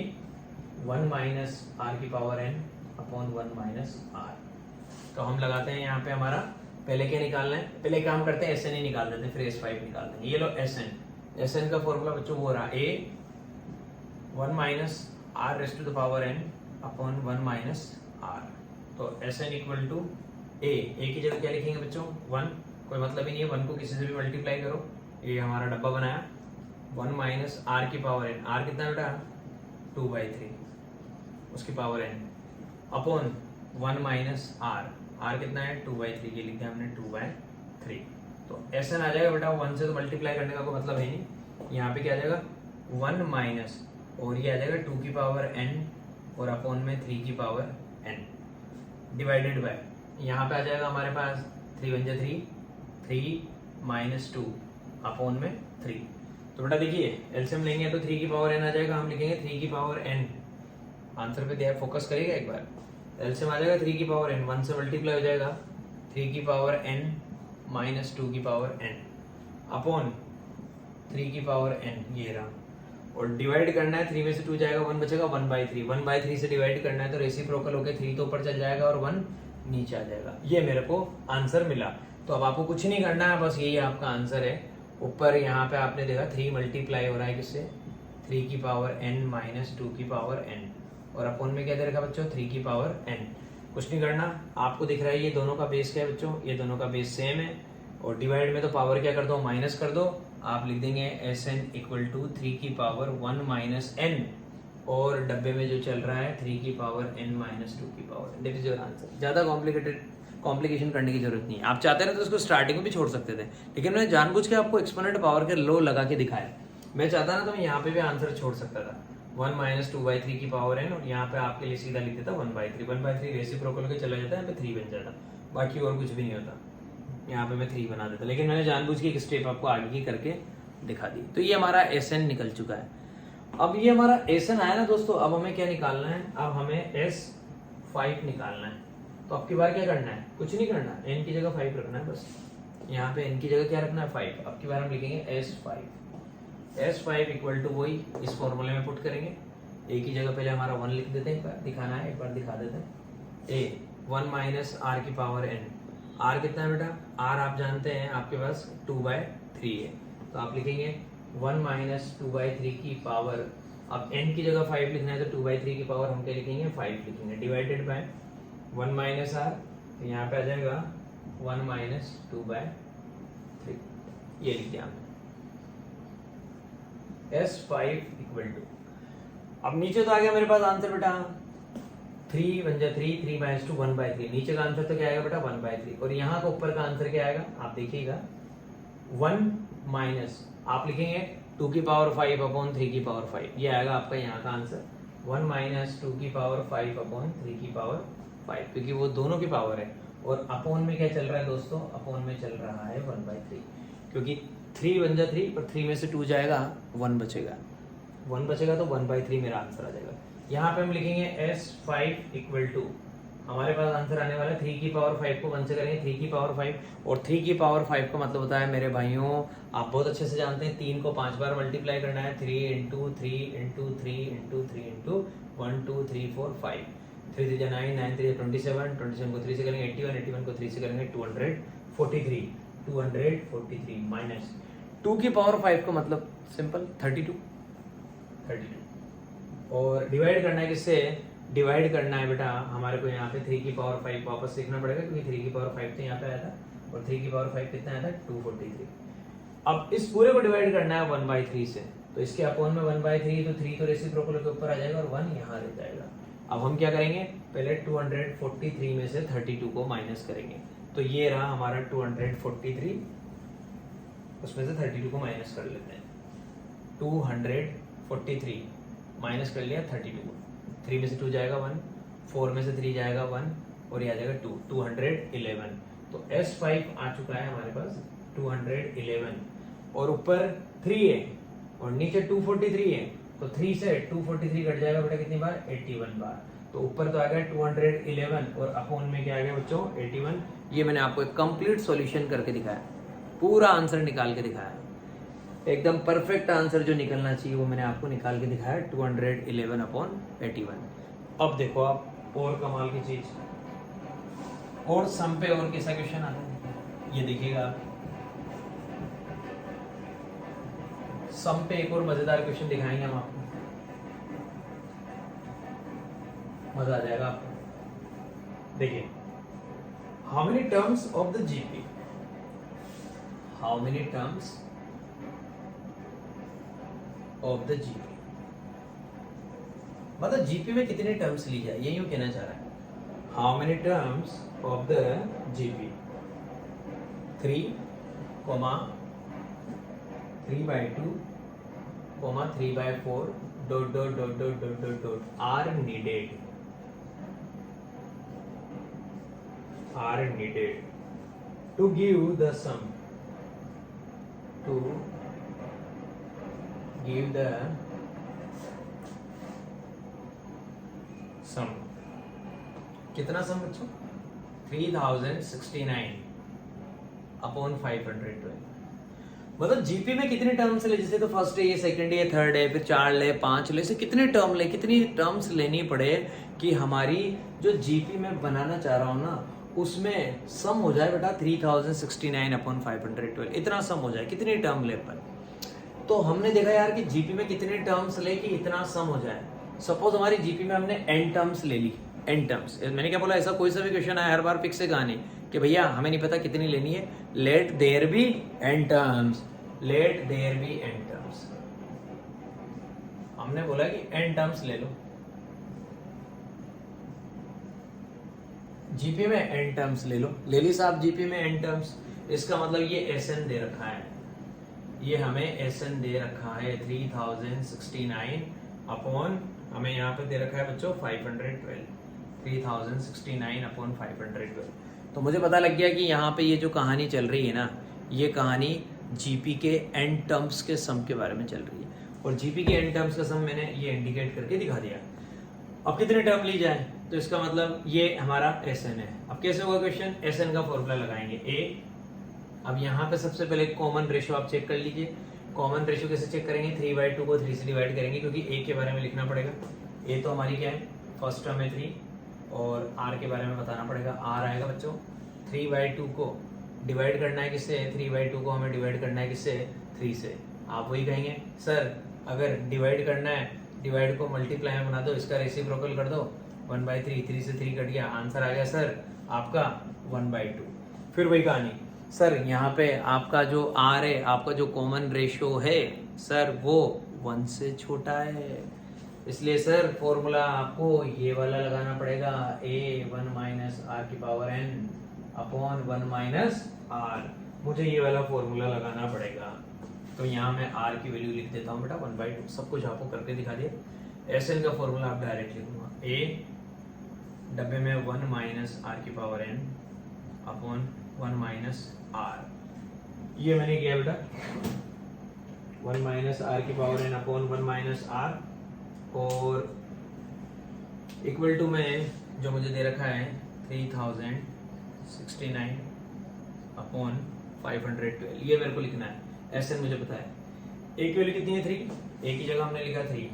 1 माइनस r की power n upon 1 minus r। तो हम लगाते हैं यहाँ पे हमारा, पहले क्या निकालना है, पहले काम करते हैं SN ही निकाल देते हैं, फिर S5 निकालते हैं। ये लो SN का फॉर्मूला बच्चों वो रहा a 1 minus r raise to the power n upon 1 minus r। तो SN इक्वल टू a की जगह क्या लिखेंगे बच्चों, 1, कोई मतलब ही नहीं है, 1 को किसी से भी मल्टीप्लाई करो। ये हमारा डब्बा बनाया 1 माइनस r की पावर n, r कितना बेटा 2/3 उसकी power n upon 1 minus r कितना है 2/3, ये लिख दिया हमने 2/3। तो SN आ जाएगा बेटा, 1 से तो मल्टीप्लाई करने का कोई मतलब है नहीं। यहाँ पे क्या आ जाएगा 1 माइनस, और ये आ जाएगा 2 की पावर n और अपॉन में 3 की पावर n डिवाइडेड बाय, यहाँ पे आ जाएगा हमारे पास 3 × 3 माइनस 2 अपॉन में 3। तो बेटा देखिए एलसीएम लेंगे तो 3 की पावर n आ जाएगा, हम लिखेंगे 3 की पावर n, आंसर पे ध्यान फोकस करिएगा एक बार। एलसीएम आ जाएगा 3 की पावर n, 1 से मल्टीप्लाई हो जाएगा 3 की पावर n माइनस 2 की पावर n अपॉन 3 की पावर n, ये रहा। और डिवाइड करना है, 3 में से 2 जाएगा 1 बचेगा, 1/3, 1/3 से डिवाइड करना है तो रेसिप्रोकल होकर 3 तो ऊपर चल जाएगा और 1 नीचे आ जाएगा। ये मेरे को आंसर मिला। तो अब आपको कुछ नहीं करना है, बस यही आपका आंसर है। ऊपर यहाँ पे आपने देखा 3 मल्टीप्लाई हो रहा है किससे, 3 की पावर n माइनस 2 की पावर n, और अपॉन में क्या दे रखा बच्चों 3 की पावर n। कुछ नहीं करना, आपको दिख रहा है ये दोनों का बेस क्या है बच्चों, ये दोनों का बेस सेम है। और डिवाइड में तो पावर क्या कर दो, माइनस कर दो। आप लिख देंगे SN इक्वल टू 3 की पावर 1 माइनस n, और डब्बे में जो चल रहा है 3 की पावर n माइनस 2 की power. That is your answer. ज़्यादा कॉम्प्लिकेशन करने की जरूरत नहीं है। आप चाहते हैं तो उसको स्टार्टिंग में भी छोड़ सकते थे, लेकिन मैंने जानबूझ के आपको एक्सपोनेंट पावर के लो लगा के दिखाया। मैं चाहता ना तो मैं यहाँ पे भी आंसर छोड़ सकता था, 1 माइनस 2/3 की पावर n, और यहाँ पे आपके लिए सीधा लिख देता 1/3। 1/3 रेसिप्रोकल के चला जाता है, यहाँ पे 3 बन जाता, बाकी और कुछ भी नहीं होता। यहाँ पे मैं 3 बना देता, लेकिन मैंने जानबूझ के एक स्टेप आपको आगे की करके दिखा दी। तो ये हमारा SN निकल चुका है। अब ये हमारा SN आया ना दोस्तों, अब हमें क्या निकालना है, अब हमें S5 निकालना है। तो अब की बार क्या करना है, कुछ नहीं करना, n की जगह 5 रखना है बस। यहाँ पे n की जगह क्या रखना है 5। अब की बार हम लिखेंगे S5 इक्वल टू वही इस फॉर्मूले में पुट करेंगे। a की जगह पहले हमारा 1 लिख देते हैं, एक बार दिखाना है, एक बार दिखा देते हैं। a 1 माइनस r की पावर n, r कितना है बेटा, r आप जानते हैं आपके पास 2/3 है, तो आप लिखेंगे 1 माइनस 2/3 की पावर, अब n की जगह 5 लिखना है तो 2/3 की पावर हम क्या लिखेंगे 5 लिखेंगे, डिवाइडेड बाय 1 माइनस r, तो यहाँ पे आ जाएगा 1 माइनस 2/3, ये लिख दिया हमने। S5 इक्वल टू, अब नीचे तो आ गया मेरे पास आंसर बेटा 3 बन जा 3 माइनस 2 1/3, नीचे का आंसर तो क्या आएगा बेटा 1/3, और यहाँ का ऊपर का आंसर क्या आएगा आप देखिएगा 1 माइनस, आप लिखेंगे 2 की पावर 5 अपॉन 3 की पावर 5, ये आएगा आपका यहाँ का आंसर 1 माइनस 2 की पावर 5 अपॉन 3 की पावर 5, क्योंकि वो दोनों की पावर है। और अपॉन में क्या चल रहा है दोस्तों, अपॉन में चल रहा है 1/3, क्योंकि 3 बन जा 3 और 3 में से 2 जाएगा 1 बचेगा, 1 बचेगा तो 1/3 मेरा आंसर आ जाएगा। यहाँ पे हम लिखेंगे S5 इक्वल टू, हमारे पास आंसर आने वाला है 3 की पावर 5 को 1 से करेंगे 3 की पावर 5, और 3 की पावर 5 का मतलब होता है मेरे भाइयों, आप बहुत अच्छे से जानते हैं 3 को 5 बार मल्टीप्लाई करना है, 3 इंटू 3 इंटू 3 इंटू 3 इंटू 1 2 3 4 5, 3 3 9 9 3 27, 27 को 3 से करेंगे 81, 81 को 3 से करेंगे 243, 243 माइनस 2 की पावर 5 का मतलब सिंपल 32, और डिवाइड करना है किससे, डिवाइड करना है बेटा हमारे को यहाँ पे 3 की पावर 5 वापस लिखना पड़ेगा, क्योंकि 3 की पावर 5 तो यहाँ पे आया था, और 3 की पावर 5 कितना आया था 243। अब इस पूरे को डिवाइड करना है 1/3 से, तो इसके अपॉन में 1/3, तो 3 तो रेसिप्रोकल के ऊपर आ जाएगा और 1 यहाँ रह जाएगा। अब हम क्या करेंगे, पहले 243 में से 32 को माइनस करेंगे, तो ये रहा हमारा 243, उसमें से 32 को माइनस कर लेते हैं, 243 माइनस कर लिया 32, 3 में से 2 जाएगा 1, 4 में से 3 जाएगा 1, और ये आ जाएगा 2, 211। तो S5 आ चुका है हमारे पास 211, और ऊपर 3 है और नीचे 243 है, तो 3 से 243 कट जाएगा बेटा कितनी बार 81 बार, तो ऊपर तो आ गया 211 और अपोन में क्या आ गया बच्चों 81। ये मैंने आपको एक कंप्लीट सॉल्यूशन करके दिखाया, पूरा आंसर निकाल के दिखाया, एकदम परफेक्ट आंसर जो निकलना चाहिए वो मैंने आपको निकाल के दिखाया 211/81। अब देखो आप और कमाल की चीज, और सम पे और कैसा क्वेश्चन आता है ये देखिएगा आप। सम पे एक और मजेदार क्वेश्चन दिखाएंगे हम आपको, मजा आ जाएगा आपको। देखिए, how many terms of the GP, how many terms of the GP, मतलब जीपी में कितने टर्म्स ली जाए, ये यूं कहना चाह रहा है। How many terms of the GP, 3, 3/2, 3/4 ... are needed to give the sum, to give the sum। कितना सम बच्चों 3069/512। मतलब जीपी में कितने टर्म्स ले, जैसे तो फर्स्ट है, ये सेकंड है, ये थर्ड है, फिर 4 ले, 5 ले, से कितने टर्म ले, कितनी टर्म्स लेनी पड़े कि हमारी जो जीपी में बनाना चाह रहा हूं ना उसमें सम हो जाए बेटा 3069/512, इतना सम हो जाए, कितनी टर्म ले पर। तो हमने देखा यार कि जीपी में कितने टर्म्स ले कि इतना सम हो जाए। सपोज हमारी जीपी में हमने n टर्म्स ले ली, n टर्म्स, मैंने क्या बोला, ऐसा कोई सा भी क्वेश्चन है हर बार फिक्स से कहानी कि भैया हमें नहीं पता कितनी लेनी है, let there be n terms, let there be n terms. हमने बोला कि n टर्म्स ले लो, जीपी में n टर्म्स ले लो, ले ली साहब जीपी में n टर्म्स। इसका मतलब ये SN दे रखा है, ये हमें SN दे रखा है 3069 अपॉन, हमें यहाँ पे दे रखा है बच्चों 512, 3069/512। तो मुझे पता लग गया कि यहाँ पे ये जो कहानी चल रही है ना, ये कहानी जीपी के n टर्म्स के सम के बारे में चल रही है, और जीपी के n टर्म्स का सम मैंने ये इंडिकेट करके दिखा दिया। अब कितने टर्म ली जाए, तो इसका मतलब ये हमारा SN है। अब कैसे होगा क्वेश्चन, SN का फॉर्मूला लगाएंगे A। अब यहाँ पे सबसे पहले कॉमन रेशियो आप चेक कर लीजिए। कॉमन रेशियो कैसे चेक करेंगे, 3/2 को 3 से डिवाइड करेंगे, क्योंकि A के बारे में लिखना पड़ेगा। A तो हमारी क्या है, फर्स्ट टर्म है 3, और R के बारे में बताना पड़ेगा, R आएगा बच्चों 3/2 को डिवाइड करना है किससे, 3/2 को हमें डिवाइड करना है किससे, 3 से। आप वही कहेंगे सर अगर डिवाइड करना है, डिवाइड को मल्टीप्लाई में बना दो, इसका रेसिप्रोकल कर दो, 1/3, 3 से 3 कट गया, आंसर आ गया सर आपका 1/2। फिर वही कहानी, सर यहाँ पे आपका जो R है, आपका जो कॉमन रेशियो है सर वो 1 से छोटा है, इसलिए सर फॉर्मूला आपको ये वाला लगाना पड़ेगा, A1 - R⁻n अपॉन 1 - R। मुझे ये वाला फॉर्मूला लगाना पड़ेगा, तो यहाँ मैं R की वैल्यू लिख देता हूँ बेटा 1/2, सब कुछ आपको करके दिखा दिया। SN का फॉर्मूला आप डायरेक्ट लिखूंगा, A डब्बे में 1 - R⁻n अपॉन 1 - R। ये मैंने किया बेटा 1 - R⁻n अपॉन 1 - R, और इक्वल टू में जो मुझे दे रखा है 3069/512, ये मेरे को लिखना है। SN मुझे पता है, A की वैल्यू कितनी है 3, A की जगह हमने लिखा 3,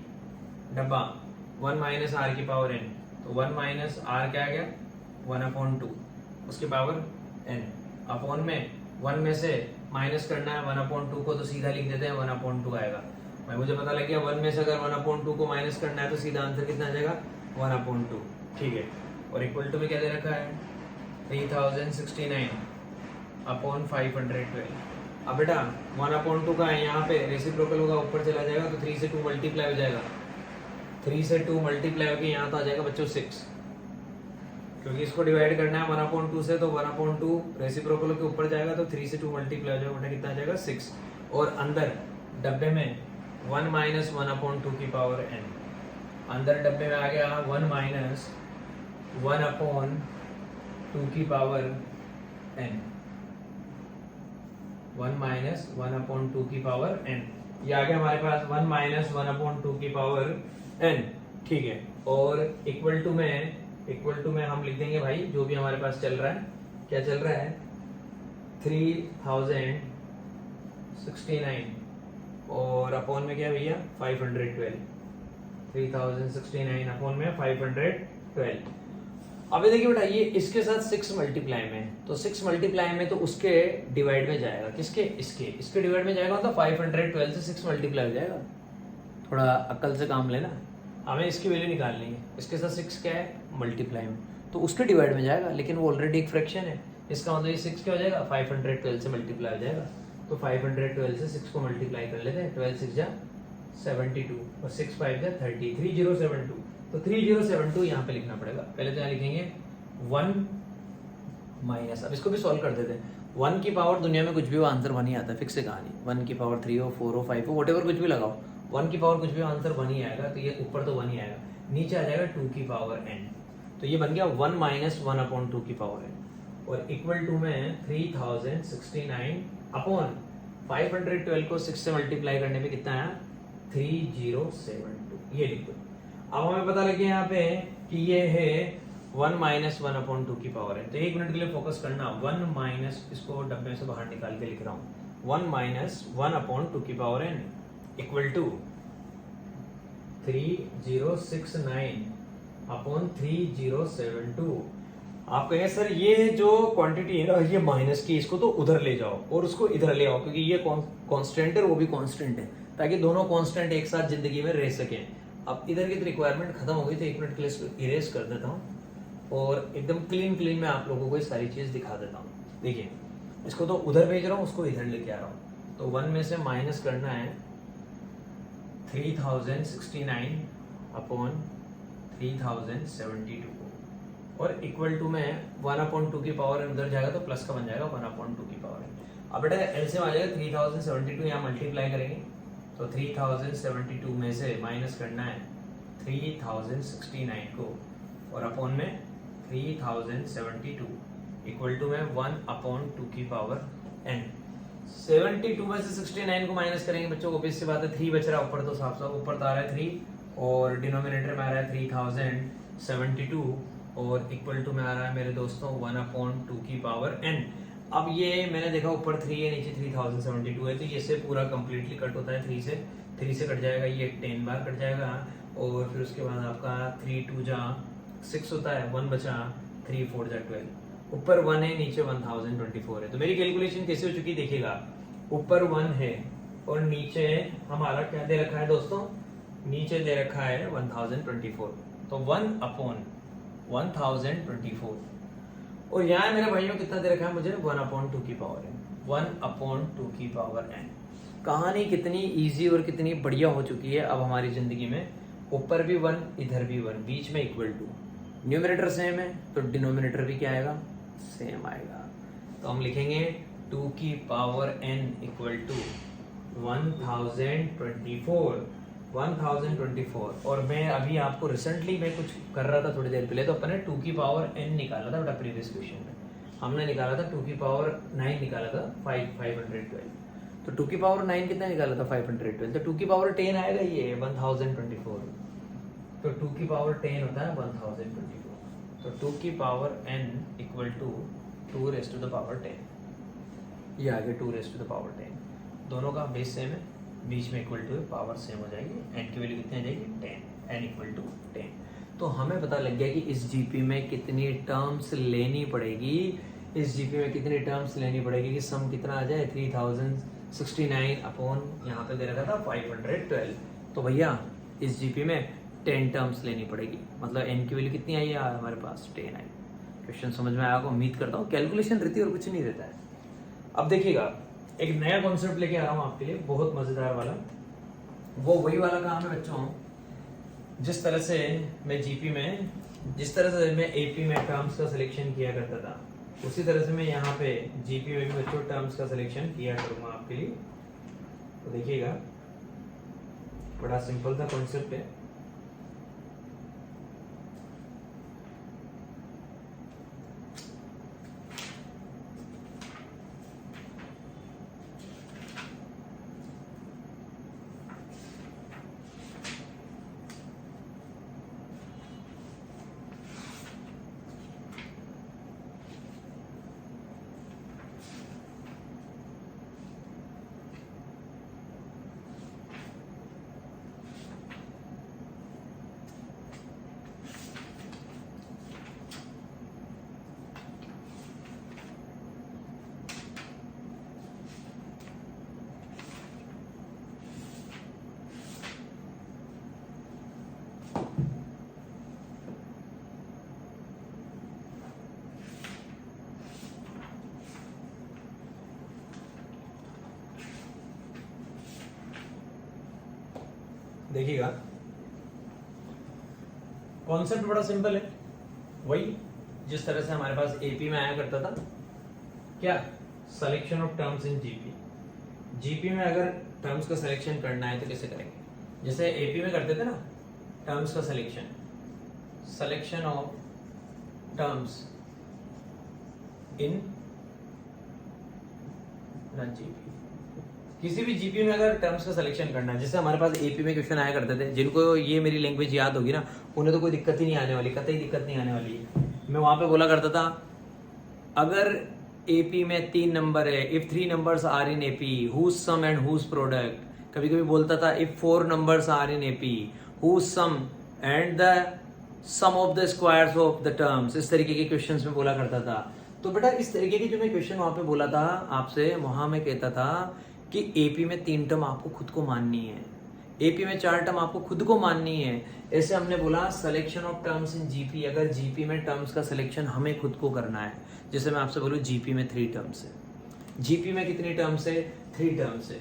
डब्बा 1 - R⁻n, तो 1 - R क्या आ गया 1/2, उसके पावर n, अपॉन में 1 में से माइनस करना है 1/2 को, तो सीधा लिख देते हैं 1/2 आएगा। भाई मुझे पता लग गया 1 में से अगर 1/2 को माइनस करना है तो सीधा आंसर कितना आ जाएगा 1/2, ठीक है। और इक्वल टू में क्या दे रखा है 3069/512। अब बेटा 1/2 का है, यहाँ पे रेसिप्रोकल होगा, ऊपर चला जाएगा तो 3 से 2 मल्टीप्लाई हो जाएगा, 3 से 2 मल्टीप्लाई होकर यहाँ तो आ जाएगा बच्चों 6, क्योंकि इसको डिवाइड करना है 1/2 से, तो 1/2 रेसिप्रोकल के ऊपर जाएगा तो 3 से 2 मल्टीप्लाई हो जाएगा, बेटा कितना आ जाएगा 6, और अंदर डब्बे में 1 - 1/2 की पावर n, अंदर डब्बे में आ गया 1 - 1/2 की पावर n, 1 - 1/2 की पावर n, ये आ गया हमारे पास 1 - 1/2 की पावर n, ठीक है। और इक्वल टू में हम लिख देंगे भाई जो भी हमारे पास चल रहा है, क्या चल रहा है 3069 और अपॉन में क्या भैया 512, 3069 अपॉन में 512। अभी देखिए बेटा ये इसके साथ 6 मल्टीप्लाई में, तो 6 मल्टीप्लाई में तो उसके डिवाइड में जाएगा, किसके इसके डिवाइड में जाएगा, तो 512 से 6 मल्टीप्लाई हो जाएगा। थोड़ा अक्ल से काम लेना, हमें इसकी वैल्यू निकालनी है। इसके साथ 6 क्या है मल्टीप्लाई में, तो उसके डिवाइड में जाएगा, लेकिन वो ऑलरेडी एक फ्रैक्शन है, इसका मतलब ये 6 क्या हो जाएगा 512 से मल्टीप्लाई हो जाएगा। तो 512 से 6 को मल्टीप्लाई कर लेते हैं, 12 6 जा 72 और 6 5 जा 30, 3072। तो 3072 यहाँ पे लिखना पड़ेगा। पहले तो यहाँ लिखेंगे 1 माइनस, अब इसको भी सॉल्व कर देते हैं। 1 की पावर दुनिया में कुछ भी हो आंसर 1 ही आता है, फिक्स है कहानी। 1 की पावर 3 हो 4 हो 5 हो वॉटेवर कुछ भी लगाओ, 1 की पावर कुछ भी आंसर 1 ही आएगा। तो ये ऊपर तो 1 ही आएगा, नीचे आ जाएगा 2 की पावर n। तो ये बन गया 1 माइनस 1 अपॉन 2 की पावर n और इक्वल टू में 3069 अपॉन 512 को 6 से मल्टीप्लाई करने पे कितना आया 3072। ये लिख दो। अब हमें पता लग गया यहाँ पे कि ये है 1 माइनस 1 अपॉन 2 की पावर है। तो 1 मिनट के लिए फोकस करना, 1 माइनस, इसको डब्बे से बाहर निकाल के लिख रहा हूँ, 1 माइनस 1 अपॉन 2 की power n equal to 3069 upon 3072। आप कहेंगे सर ये जो क्वांटिटी है ना ये माइनस की, इसको तो उधर ले जाओ और उसको इधर ले आओ, क्योंकि ये कांस्टेंट है और वो भी कांस्टेंट है, ताकि दोनों कांस्टेंट एक साथ जिंदगी में रह सकें। अब इधर की तो रिक्वायरमेंट खत्म हो गई, तो 1 मिनट के लिए इसको इरेज कर देता हूँ और एकदम क्लीन मैं आप लोगों को ये सारी चीज दिखा देता हूँ। देखिए इसको तो उधर भेज रहा हूँ, उसको इधर लेके आ रहा हूँ। तो 1 में से माइनस करना है 3069 अपॉन 3072 को और इक्वल टू में 1 अपॉन 2 की पावर उधर जाएगा तो प्लस का बन जाएगा 1 अपॉन 2 की पावर। अब बेटा एलसीएम आ जाएगा 3072, यहाँ मल्टीप्लाई करेंगे तो 3072 में से माइनस करना है 3069 को और अपॉन में 3072 इक्वल टू में 1 अपॉन 2 की पावर n। 72 में से 69 को माइनस करेंगे बच्चों, ऑब्वियस सी बात है 3 बच रहा है ऊपर, तो साफ साफ ऊपर तो आ रहा है 3 और डिनोमिनेटर में आ रहा है 3072 और इक्वल टू में आ रहा है मेरे दोस्तों 1 अपॉन 2 की पावर n। अब ये मैंने देखा ऊपर 3 है नीचे 3072 है, तो ये से पूरा कंप्लीटली कट होता है 3 से कट जाएगा, ये 10 बार कट जाएगा और फिर उसके बाद आपका 3 2 जा 6 होता है, 1 बचा, 3 4 जा 12, ऊपर 1 है नीचे 1024 है। तो मेरी कैलकुलेशन कैसे हो चुकी देखिएगा, ऊपर 1 है और नीचे हमारा क्या दे रखा है दोस्तों, नीचे दे रखा है 1024, तो 1 अपॉन 1024 और यहाँ मेरे भाइयों कितना दे रखा है मुझे 1 अपॉन 2 की पावर n, 1 अपॉन 2 की पावर n। कहानी कितनी इजी और कितनी बढ़िया हो चुकी है अब हमारी जिंदगी में, ऊपर भी 1 इधर भी 1, बीच में इक्वल टू, न्यूमरेटर सेम है तो डिनोमिनेटर भी क्या आएगा सेम आएगा। तो हम लिखेंगे 2 की पावर n इक्वल टू 1024 और मैं अभी आपको रिसेंटली मैं कुछ कर रहा था थोड़ी देर पहले, तो अपने 2 की पावर n निकाला था बेटा, प्रीवियस क्वेश्चन में हमने निकाला था 2 की पावर 9 निकाला था 512, तो 2 की पावर 9 कितना निकाला था 512, तो 2 की पावर 10 आएगा ये 1024, तो 2 की पावर 10 होता है 1024, तो 2 की power n equal to 2 raise to the power 10, ये आगे 2 रेज़ टू द पावर 10, दोनों का बेस सेम है, बीच में इक्वल टू पावर सेम हो जाएगी, n की वैल्यू कितनी आ जाएगी 10, n इक्वल टू 10। तो हमें पता लग गया कि इस जीपी में कितनी टर्म्स लेनी पड़ेगी, इस जीपी में कितनी टर्म्स लेनी पड़ेगी कि सम कितना आ जाए 3069 अपॉन यहाँ पे दे रखा था 512। तो भैया इस जीपी में 10 टर्म्स लेनी पड़ेगी, मतलब n की वैल्यू कितनी आई है हमारे पास 10 आई। क्वेश्चन समझ में आया को उम्मीद करता हूँ, कैलकुलेशन रहती है और कुछ नहीं रहता है। अब देखिएगा एक नया कॉन्सेप्ट लेके आ रहा हूँ आपके लिए, बहुत मजेदार वाला, वो वही वाला काम है बच्चों, जिस तरह से मैं जीपी में, जिस तरह से मैं एपी में टर्म्स का सिलेक्शन किया करता था, उसी तरह से मैं यहाँ पे जीपी में भी बच्चों टर्म्स का सिलेक्शन किया करूँगा आपके लिए। तो देखिएगा बड़ा सिंपल सा कॉन्सेप्ट है। देखिएगा, कॉन्सेप्ट बड़ा सिंपल है, वही जिस तरह से हमारे पास एपी में आया करता था, क्या, selection of terms in GP. GP में अगर टर्म्स का सिलेक्शन करना है तो कैसे करेंगे, जैसे एपी में करते थे ना, टर्म्स का selection of terms in GP. किसी भी जीपी में अगर टर्म्स का सिलेक्शन करना है, जैसे हमारे पास एपी में क्वेश्चन आया करते थे, जिनको ये मेरी लैंग्वेज याद होगी ना, उन्हें तो कोई दिक्कत ही नहीं आने वाली, कतई दिक्कत नहीं आने वाली है। मैं वहां पे बोला करता था, अगर एपी में 3 नंबर है, if 3 numbers are in AP whose sum and whose product. कभी कभी बोलता था, if 4 numbers are in AP whose sum and the sum of the squares of the terms. इस तरीके के क्वेश्चंस में बोला करता था। तो बेटा इस तरीके के जो मैं क्वेश्चन वहां पे बोला था आपसे, वहां मैं कहता था कि एपी में 3 टर्म आपको खुद को माननी है, एपी में 4 टर्म आपको खुद को माननी है। ऐसे हमने बोला selection of terms in GP, अगर जीपी में टर्म्स का सिलेक्शन हमें खुद को करना है। जैसे मैं आपसे बोलूं जीपी में 3 टर्म्स है, जीपी में कितनी टर्म्स है, 3 टर्म्स है।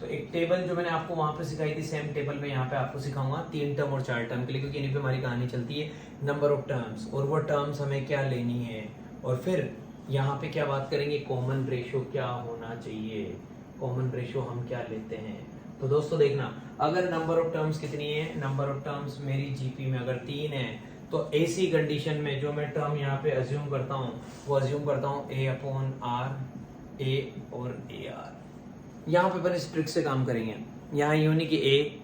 तो एक टेबल जो मैंने आपको वहां पे सिखाई थी, सेम टेबल में यहाँ पे आपको सिखाऊंगा 3 टर्म और 4 टर्म के लिए, क्योंकि इन्हीं पे हमारी कहानी चलती है, नंबर ऑफ टर्म्स, और वो टर्म्स हमें क्या लेनी है। और फिर यहाँ पे क्या बात करेंगे, कॉमन रेशो क्या होना चाहिए, कॉमन रेशो हम क्या लेते हैं। तो दोस्तों देखना, अगर नंबर ऑफ टर्म्स कितनी है, नंबर ऑफ टर्म्स मेरी जीपी में अगर 3 है, तो ऐसी कंडीशन में जो मैं टर्म यहाँ पे अज्यूम करता हूँ, वो अज्यूम करता हूँ ए अपॉन आर, ए और ए आर। यहाँ पे अपन इस ट्रिक से काम करेंगे, यहाँ यूं नहीं कि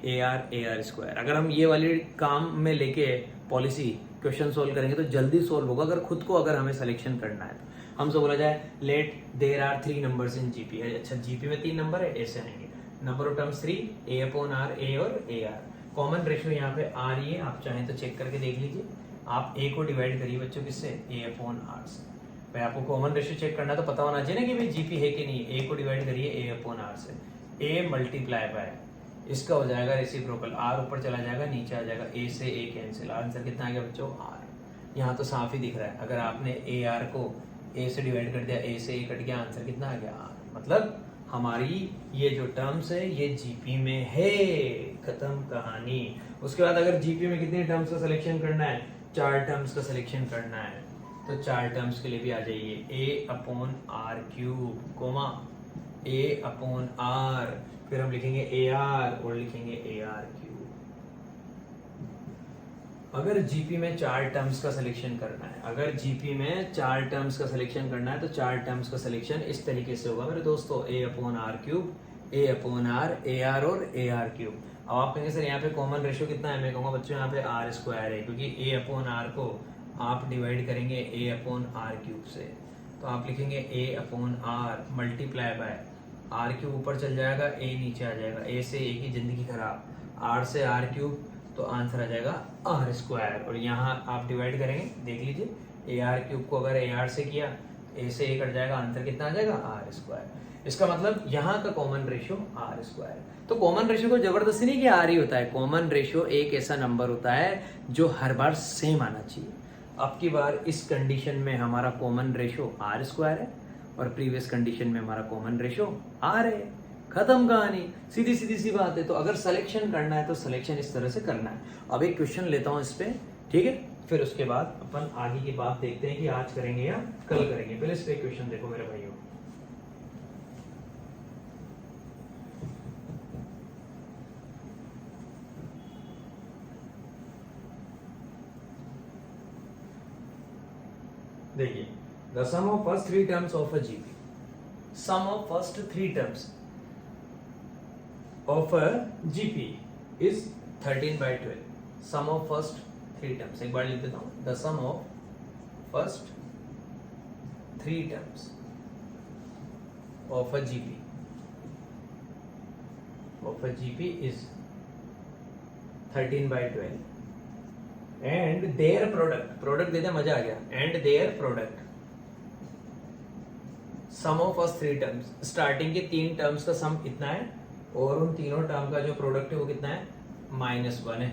ए आर स्क्वायर। अगर हम ये वाली काम में लेके पॉलिसी क्वेश्चन सोल्व करेंगे तो जल्दी सोल्व होगा, अगर खुद को अगर हमें सिलेक्शन करना है तो। हमसे बोला जाए let there are 3 numbers in GP, अच्छा जीपी में 3 नंबर है, ऐसे आएंगे, number of terms 3, A upon R, A और ए आर। कॉमन रेशियो यहाँ पे आ रही है, आप चाहें तो चेक करके देख लीजिए। आप ए को डिवाइड करिए बच्चों किससे, ए अपॉन आर से। भाई आपको कॉमन रेशियो चेक करना तो पता होना चाहिए ना कि भाई जीपी है कि नहीं। ए को डिवाइड करिए ए अपॉन आर से, ए मल्टीप्लाई बाय इसका हो जाएगा रेसिप्रोकल, आर ऊपर चला जाएगा नीचे आ जाएगा, ए से ए कैंसिल, आंसर कितना आ गया बच्चों, आर। यहाँ तो साफ ही दिख रहा है, अगर आपने ए आर को ए से डिवाइड कर दिया, ए से ए कट गया, आंसर कितना आ गया, आर। मतलब हमारी ये जो टर्म्स है ये जीपी में है, खत्म कहानी। उसके बाद अगर जीपी में कितने टर्म्स का सिलेक्शन करना है, 4 टर्म्स का सिलेक्शन करना है, तो 4 टर्म्स के लिए भी आ जाइए, A upon R cube comma A upon R, फिर हम लिखेंगे ए आर और लिखेंगे ए आर क्यूब। अगर जीपी में 4 टर्म्स का सिलेक्शन करना है, अगर जीपी में 4 टर्म्स का सिलेक्शन करना है, तो 4 टर्म्स का सिलेक्शन इस तरीके से होगा मेरे दोस्तों, A upon R cube, A upon R, A R और ए आर क्यूब। अब आप कहेंगे सर यहाँ पे कॉमन रेशियो कितना है, मैं कहूँगा बच्चों यहाँ पे आर स्क्वायर है, क्योंकि ए अपॉन आर को आप डिवाइड करेंगे ए अपॉन आर क्यूब से, तो आप लिखेंगे A upon R multiply by R cube ऊपर चल जाएगा, ए नीचे आ जाएगा, ए से ए की जिंदगी खराब, आर से आर क्यूब, तो आंसर आ जाएगा आर स्क्वायर। और यहाँ आप डिवाइड करेंगे, देख लीजिए, ए आर क्यूब को अगर ए आर से किया, ए से ए कट जाएगा, आंसर कितना आ जाएगा, आर स्क्वायर। इसका मतलब यहाँ का कॉमन रेशियो आर स्क्वायर। तो कॉमन रेशियो को जबरदस्ती नहीं कि आर ही होता है, कॉमन रेशियो एक ऐसा नंबर होता है जो हर बार सेम आना चाहिए। अब की बार इस कंडीशन में हमारा कॉमन रेशियो आर स्क्वायर है, और प्रीवियस कंडीशन में हमारा कॉमन रेशियो आर है, खत्म कहानी, सीधी सीधी सी बात है। तो अगर सिलेक्शन करना है तो सिलेक्शन इस तरह से करना है। अब एक क्वेश्चन लेता हूं इस पे, ठीक है, फिर उसके बाद अपन आगे की बात देखते हैं कि आज करेंगे या कल करेंगे। पहले इस पे क्वेश्चन देखो मेरे भाइयों, देखिए, the sum of first 3 terms of a GP, sum of first 3 terms of a GP is 13/12. Sum of first 3 terms, एक बार लिख देता हूँ, the sum of first 3 terms of a GP is 13/12 and their product दे दे, मजा आ गया, and their product sum of first 3 terms, starting के 3 terms का सम इतना है और उन तीनों टर्म का जो प्रोडक्ट है वो कितना है, -1 है।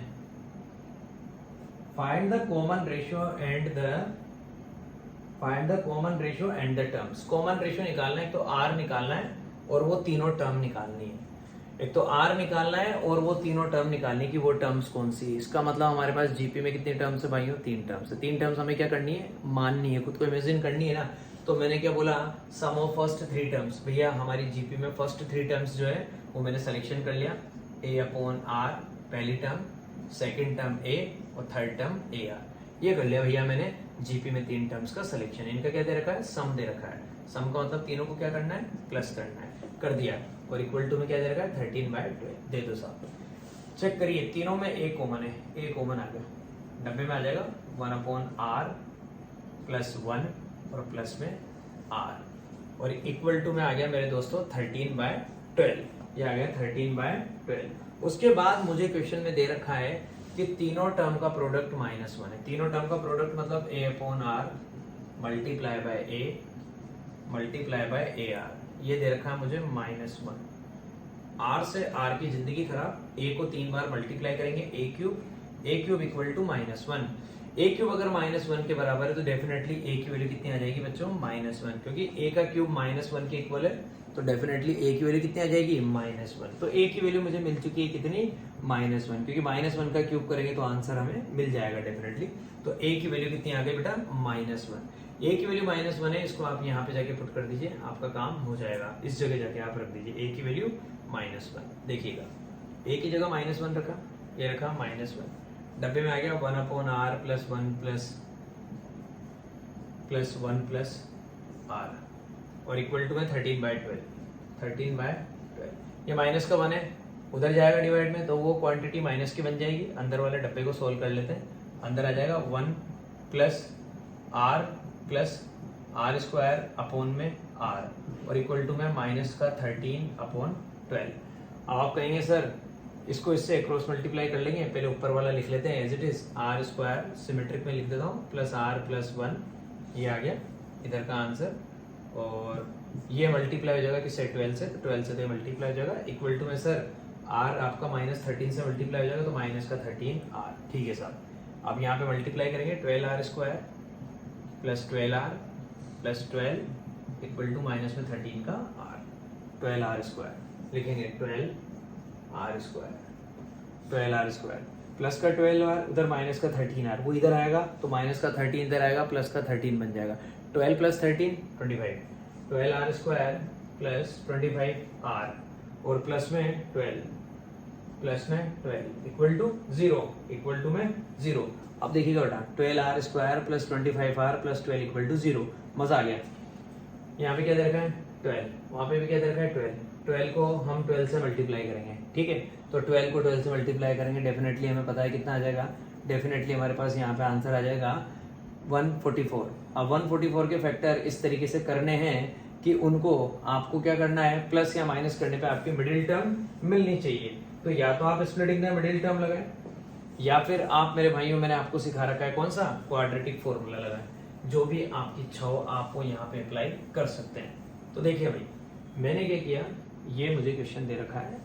Find the common ratio and the terms. Common ratio निकालना है तो आर निकालना है और वो तीनों टर्म निकालनी है। एक तो आर निकालना है और वो तीनों टर्म निकालनी कि वो टर्म्स कौन सी। इसका मतलब हमारे पास जीपी में कितनी टर्म्स है भाइयों, 3 टर्म्स है। 3 टर्म्स हमें क्या करनी है, माननी है, खुद को इमेजिन करनी है ना। तो मैंने क्या बोला, सम ऑफ फर्स्ट 3 टर्म्स। भैया हमारी जीपी में फर्स्ट 3 टर्म्स जो है वो मैंने सिलेक्शन कर लिया, ए अपॉन आर पहली टर्म, सेकेंड टर्म ए और थर्ड टर्म ए आर। ये कर लिया भैया मैंने जीपी में 3 टर्म्स का सिलेक्शन। इनका क्या दे रखा है, सम दे रखा है। सम का मतलब तीनों को क्या करना है, प्लस करना है, कर दिया। और इक्वल टू में क्या दे रखा है, 13/12 दे दो साहब। चेक करिए, तीनों में ए कॉमन है, ए कॉमन आ गया, डब्बे में आ जाएगा 1/r प्लस 1 और प्लस में r और इक्वल टू में आ गया मेरे दोस्तों 13/12। ये आ गया 13/12। उसके बाद मुझे क्वेश्चन में दे रखा है कि तीनों टर्म का प्रोडक्ट -1 है। तीनों टर्म का प्रोडक्ट मतलब a/r multiply by a multiply by AR। ये दे रखा है मुझे -1। R से R की जिंदगी खराब, A को 3 बार मल्टीप्लाई करेंगे, a cube equal to -1। a cube अगर -1 के बराबर है तो डेफिनेटली a की वैल्यू कितनी आ जाएगी बच्चों, -1, क्योंकि a का क्यूब -1 के इक्वल है, तो डेफिनेटली a की वैल्यू कितनी आ जाएगी, -1। तो a की वैल्यू मुझे मिल चुकी है कितनी, -1, क्योंकि -1 का क्यूब करेंगे तो आंसर हमें मिल जाएगा डेफिनेटली। तो a की वैल्यू कितनी आ गई बेटा, -1। a की वैल्यू -1 है, इसको आप यहाँ पे जाके पुट कर दीजिए, आपका काम हो जाएगा। इस जगह जाके आप रख दीजिए a की वैल्यू -1। देखिएगा a की जगह -1 रखा, ये रखा -1, डब्बे में आ गया 1/r प्लस 1 प्लस r और इक्वल टू में 13/12। 13/12 ये माइनस का 1 है, उधर जाएगा डिवाइड में तो वो क्वांटिटी माइनस की बन जाएगी। अंदर वाले डब्बे को सोल्व कर लेते हैं। अंदर आ जाएगा 1 प्लस r स्क्वायर अपॉन में r और इक्वल टू में माइनस का 13/12। अब आप कहेंगे सर इसको इससे क्रॉस मल्टीप्लाई कर लेंगे, पहले ऊपर वाला लिख लेते हैं as it is, r square symmetric में लिख देता हूँ प्लस r प्लस 1, ये आ गया इधर का आंसर। और ये मल्टीप्लाई हो जाएगा किससे, 12 से, तो 12 से तो मल्टीप्लाई हो जाएगा। इक्वल टू में सर r आपका -13 से मल्टीप्लाई हो जाएगा तो माइनस का 13r। ठीक है साहब, अब यहाँ पे मल्टीप्लाई करेंगे 12r square plus 12r plus 12 equal to minus में 13 का r, 12r स्क्वायर लिखेंगे, 12r स्क्वायर प्लस का 12r, उधर माइनस का 13r, वो इधर आएगा तो माइनस का 13 इधर आएगा, प्लस का 13 बन जाएगा। 12 plus 13 25, 12r square plus 25r और प्लस में 12 इक्वल टू 0, इक्वल टू में 0। अब देखिएगा बेटा 12r square plus 25r plus 12 equal to 0। मजा आ गया। यहाँ पे क्या दे रखा है 12, वहाँ पे भी क्या दे रखा है 12। 12 को हम 12 से मल्टीप्लाई करेंगे, ठीक है, तो 12 को 12 से मल्टीप्लाई करेंगे, डेफिनेटली हमें पता है कितना आ जाएगा, डेफिनेटली हमारे पास यहाँ पे आंसर आ जाएगा 144। अब 144 के फैक्टर इस तरीके से करने हैं कि उनको आपको क्या करना है, प्लस या माइनस करने पे आपकी मिडिल टर्म मिलनी चाहिए। तो या तो आप स्प्लिटिंग द मिडिल टर्म लगाएं, या फिर आप मेरे भाइयों मैंने आपको सिखा रखा है कौन सा, क्वाड्रेटिक फॉर्मूला लगाएं। जो भी आपकी इच्छा हो आप वो यहाँ पे अप्लाई कर सकते हैं। तो देखिए भाई मैंने क्या किया, ये मुझे क्वेश्चन दे रखा है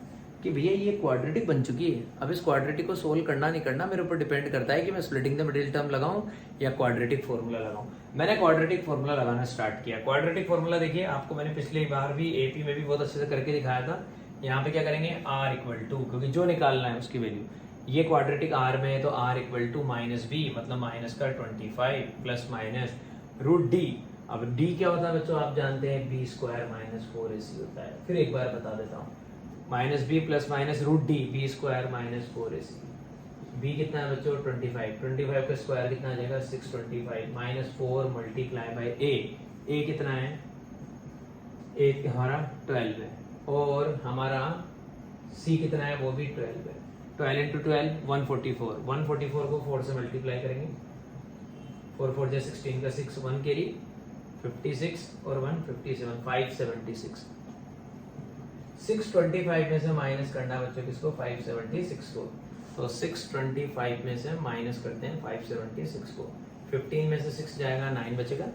कि भैया ये क्वाड्रेटिक बन चुकी है। अब इस क्वाड्रेटिक को सोल्व करना नहीं करना मेरे ऊपर डिपेंड करता है कि मैं स्प्लिटिंग द मिडिल टर्म लगाऊं या क्वाड्रेटिक फॉर्मूला लगाऊं। मैंने क्वाड्रेटिक फॉर्मूला लगाना स्टार्ट किया। क्वाड्रेटिक फॉर्मूला देखिए आपको मैंने पिछली बार भी एपी में भी बहुत अच्छे से करके दिखाया था। यहाँ पे क्या करेंगे r इक्वल टू, क्योंकि जो निकालना है उसकी वैल्यू, ये क्वाड्रेटिक r में है तो r इक्वल टू -b मतलब माइनस का 25 प्लस माइनस रूट d। अब d क्या होता है बच्चों, आप जानते हैं b स्क्वायर माइनस 4ac होता है। फिर एक बार बता देता हूँ, -b plus minus root d, b square minus 4ac। b कितना है बच्चों 25 का स्क्वायर कितना आ जाएगा 625 माइनस 4 मल्टीप्लाई बाई a कितना है, a हमारा 12 है और हमारा c कितना है वो भी 12 है। 12 इंटू 12 144 को 4 से मल्टीप्लाई करेंगे, 4 4 16 का 6 1 कैरी 56 और 1 57 576। 625 में से माइनस करना है बच्चों किसको, 576 को, तो 625 में से माइनस करते हैं 576 को। 15 में से 6 जाएगा 9 बचेगा,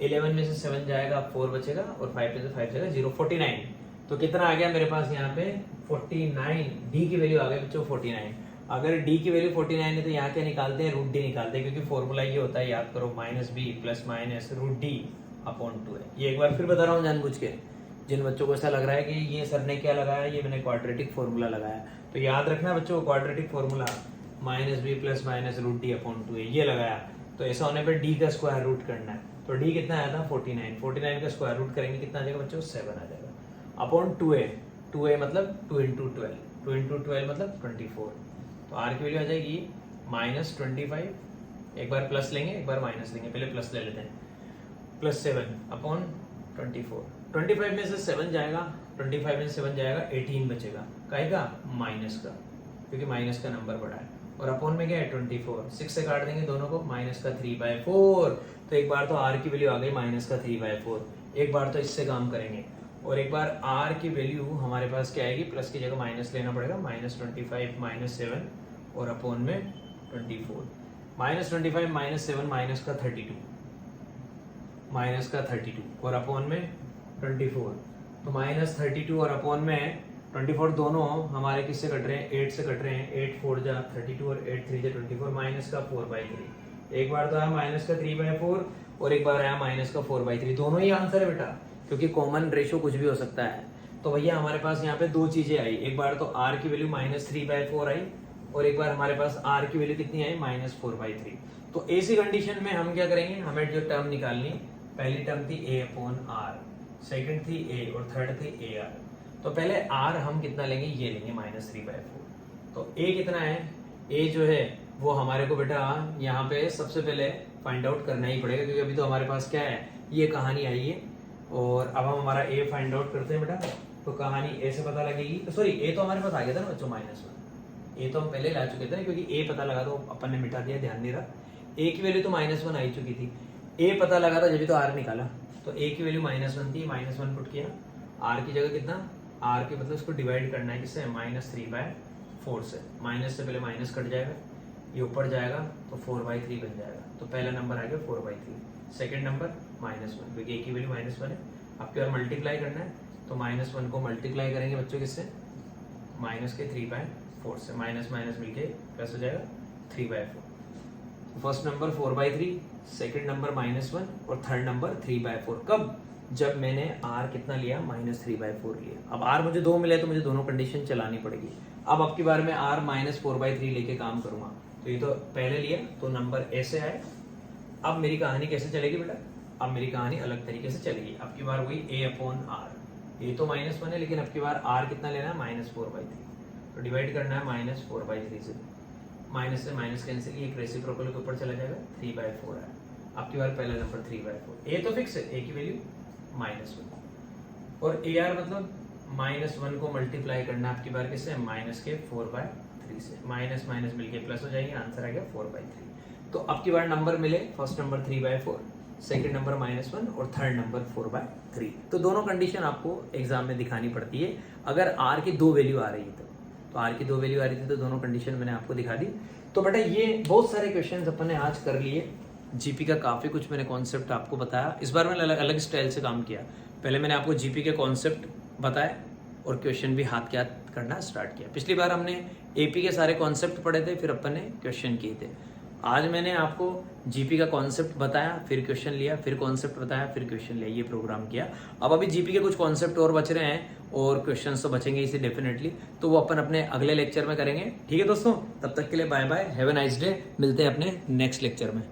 11 में से 7 जाएगा 4 बचेगा और 5 में से 5 जाएगा 0, 49। तो कितना आ गया मेरे पास यहाँ पे 49, डी की वैल्यू आ गई बच्चों 49। अगर डी की वैल्यू 49 है तो यहाँ क्या निकालते हैं, रूट डी निकालते हैं, क्योंकि फॉर्मूला ये होता है याद करो -b plus minus root D upon 2 है। ये एक बार फिर बता रहा हूँ जानबूझ के, जिन बच्चों को ऐसा लग रहा है कि ये सर ने क्या लगाया, ये मैंने क्वाड्रेटिक फॉर्मूला लगाया, तो याद रखना बच्चों क्वाड्रेटिक फॉर्मूला -b + -√d/2 ये लगाया, तो ऐसा होने पर d का स्क्वायर रूट करना है। तो d कितना आया था 49, 49 का स्क्वायर रूट करेंगे कितना आ जाएगा बच्चों 7 आ जाएगा अपॉन 2a, 2a मतलब 2 × 12, 2 × 12 मतलब 24। तो r की वैल्यू आ जाएगी -25, एक बार प्लस लेंगे एक बार माइनस लेंगे, पहले प्लस ले लेते हैं, +7 अपॉन 24। 25 में से 7 जाएगा, 25 में से 7 जाएगा 18 बचेगा, काहे का माइनस का, क्योंकि माइनस का नंबर बड़ा है। और अपॉन में क्या है 24, 6 से काट देंगे दोनों को, -3/4। तो एक बार तो r की वैल्यू आ गई -3/4, एक बार तो इससे काम करेंगे, और एक बार r की वैल्यू हमारे पास क्या आएगी, प्लस की जगह माइनस लेना पड़ेगा, -25 -7 और अपॉन में 24, -25 -7 माइनस का 32, माइनस का 32 और अपॉन में 24। तो -32 और अपॉन में 24 दोनों हमारे किससे कट रहे हैं, 8 से कट रहे हैं, 8 4 जा 32 और 8 3 जा 24, माइनस का 4/3। एक बार तो आया माइनस का 3/4 और एक बार आया माइनस का 4/3, दोनों ही आंसर है बेटा, क्योंकि कॉमन रेशो कुछ भी हो सकता है। तो भैया हमारे पास यहाँ पे दो चीजें आई, एक बार तो r की वैल्यू -3/4 आई और एक बार हमारे पास r की वैल्यू कितनी आई -4/3। तो ऐसी कंडीशन में हम क्या करेंगे, हमें जो टर्म निकालनी, पहली टर्म थी a/r, सेकंड थी a और थर्ड थी ar। तो पहले r हम कितना लेंगे, ये लेंगे -3/4। तो a कितना है, a जो है वो हमारे को बेटा यहाँ पे सबसे पहले फाइंड आउट करना ही पड़ेगा, क्योंकि अभी तो हमारे पास क्या है, ये कहानी आई है। और अब हम हमारा a फाइंड आउट करते हैं बेटा, तो कहानी a से पता लगेगी, सॉरी a तो हमारे पास आ गया था ना बच्चों -1, a तो हम पहले ला चुके थे ना, क्योंकि a पता लगा तो अपन ने मिटा दिया, ध्यान नहीं रहा। a की वैल्यू तो -1 आई चुकी थी, a पता लगा था जब तो r निकाला, तो a की वैल्यू -1 थी, -1 पुट किया, r की जगह कितना, r के मतलब इसको डिवाइड करना है किससे, -3/4 से, माइनस से पहले माइनस कट जाएगा, ये ऊपर जाएगा तो 4/3 बन जाएगा। तो पहला नंबर आ गया 4/3, सेकंड नंबर -1, क्योंकि a की वैल्यू -1 है, आपके और मल्टीप्लाई करना है, तो -1 को मल्टीप्लाई करेंगे बच्चों किससे, माइनस के 3/4 से, माइनस माइनस मिलके प्लस हो जाएगा 3/4। फर्स्ट नंबर 4/3, सेकंड नंबर -1 और थर्ड नंबर 3/4। कब, जब मैंने r कितना लिया, -3/4 लिया। अब r मुझे 2 मिले तो मुझे दोनों कंडीशन चलानी पड़ेगी। अब की बार मैं r -4/3 लेके काम करूंगा, तो ये तो पहले लिया तो नंबर ऐसे आए। अब मेरी कहानी कैसे चलेगी बेटा, अब मेरी कहानी अलग तरीके से चलेगी। अब की बार वही a/r, ये तो -1 है, लेकिन अब की बार r कितना लेना है, -4/3, तो डिवाइड करना है -4/3 से, माइनस से माइनस कैंसिल, एक रेसिप्रोकल के ऊपर चला जाएगा, 3/4 है। अब की बार पहला नंबर 3/4, a तो फिक्स है, a की वैल्यू -1 और ar मतलब -1 को मल्टीप्लाई करना आपकी बार किससे, -4/3 से, माइनस माइनस मिलके प्लस हो जाएंगे, आंसर आ गया 4/3। तो अब की बार नंबर मिले, फर्स्ट नंबर 3/4, सेकंड नंबर -1 और थर्ड नंबर 4/3। तो दोनों कंडीशन आपको एग्जाम में दिखानी पड़ती है अगर r की 2 वैल्यू आ रही है तो r की 2 वैल्यू आ रही थी तो दोनों कंडीशन मैंने आपको दिखा दी। तो बेटा ये बहुत सारे क्वेश्चंस अपन ने आज कर लिए, जीपी का काफ़ी कुछ मैंने कॉन्सेप्ट आपको बताया। इस बार मैंने अलग अलग स्टाइल से काम किया, पहले मैंने आपको जीपी के कॉन्सेप्ट बताए और क्वेश्चन भी हाथ के हाथ करना स्टार्ट किया। पिछली बार हमने एपी के सारे कॉन्सेप्ट पढ़े थे, फिर अपन ने क्वेश्चन किए थे। आज मैंने आपको जीपी का कॉन्सेप्ट बताया, फिर क्वेश्चन लिया, फिर कॉन्सेप्ट बताया, फिर क्वेश्चन लिया, ये प्रोग्राम किया। अब अभी जीपी के कुछ कॉन्सेप्ट और बच रहे हैं और क्वेश्चंस तो बचेंगे इसी डेफिनेटली, तो वो अपन अपने अगले लेक्चर में करेंगे। ठीक है दोस्तों, तब तक के लिए bye bye, have a nice day, मिलते हैं अपने नेक्स्ट लेक्चर में।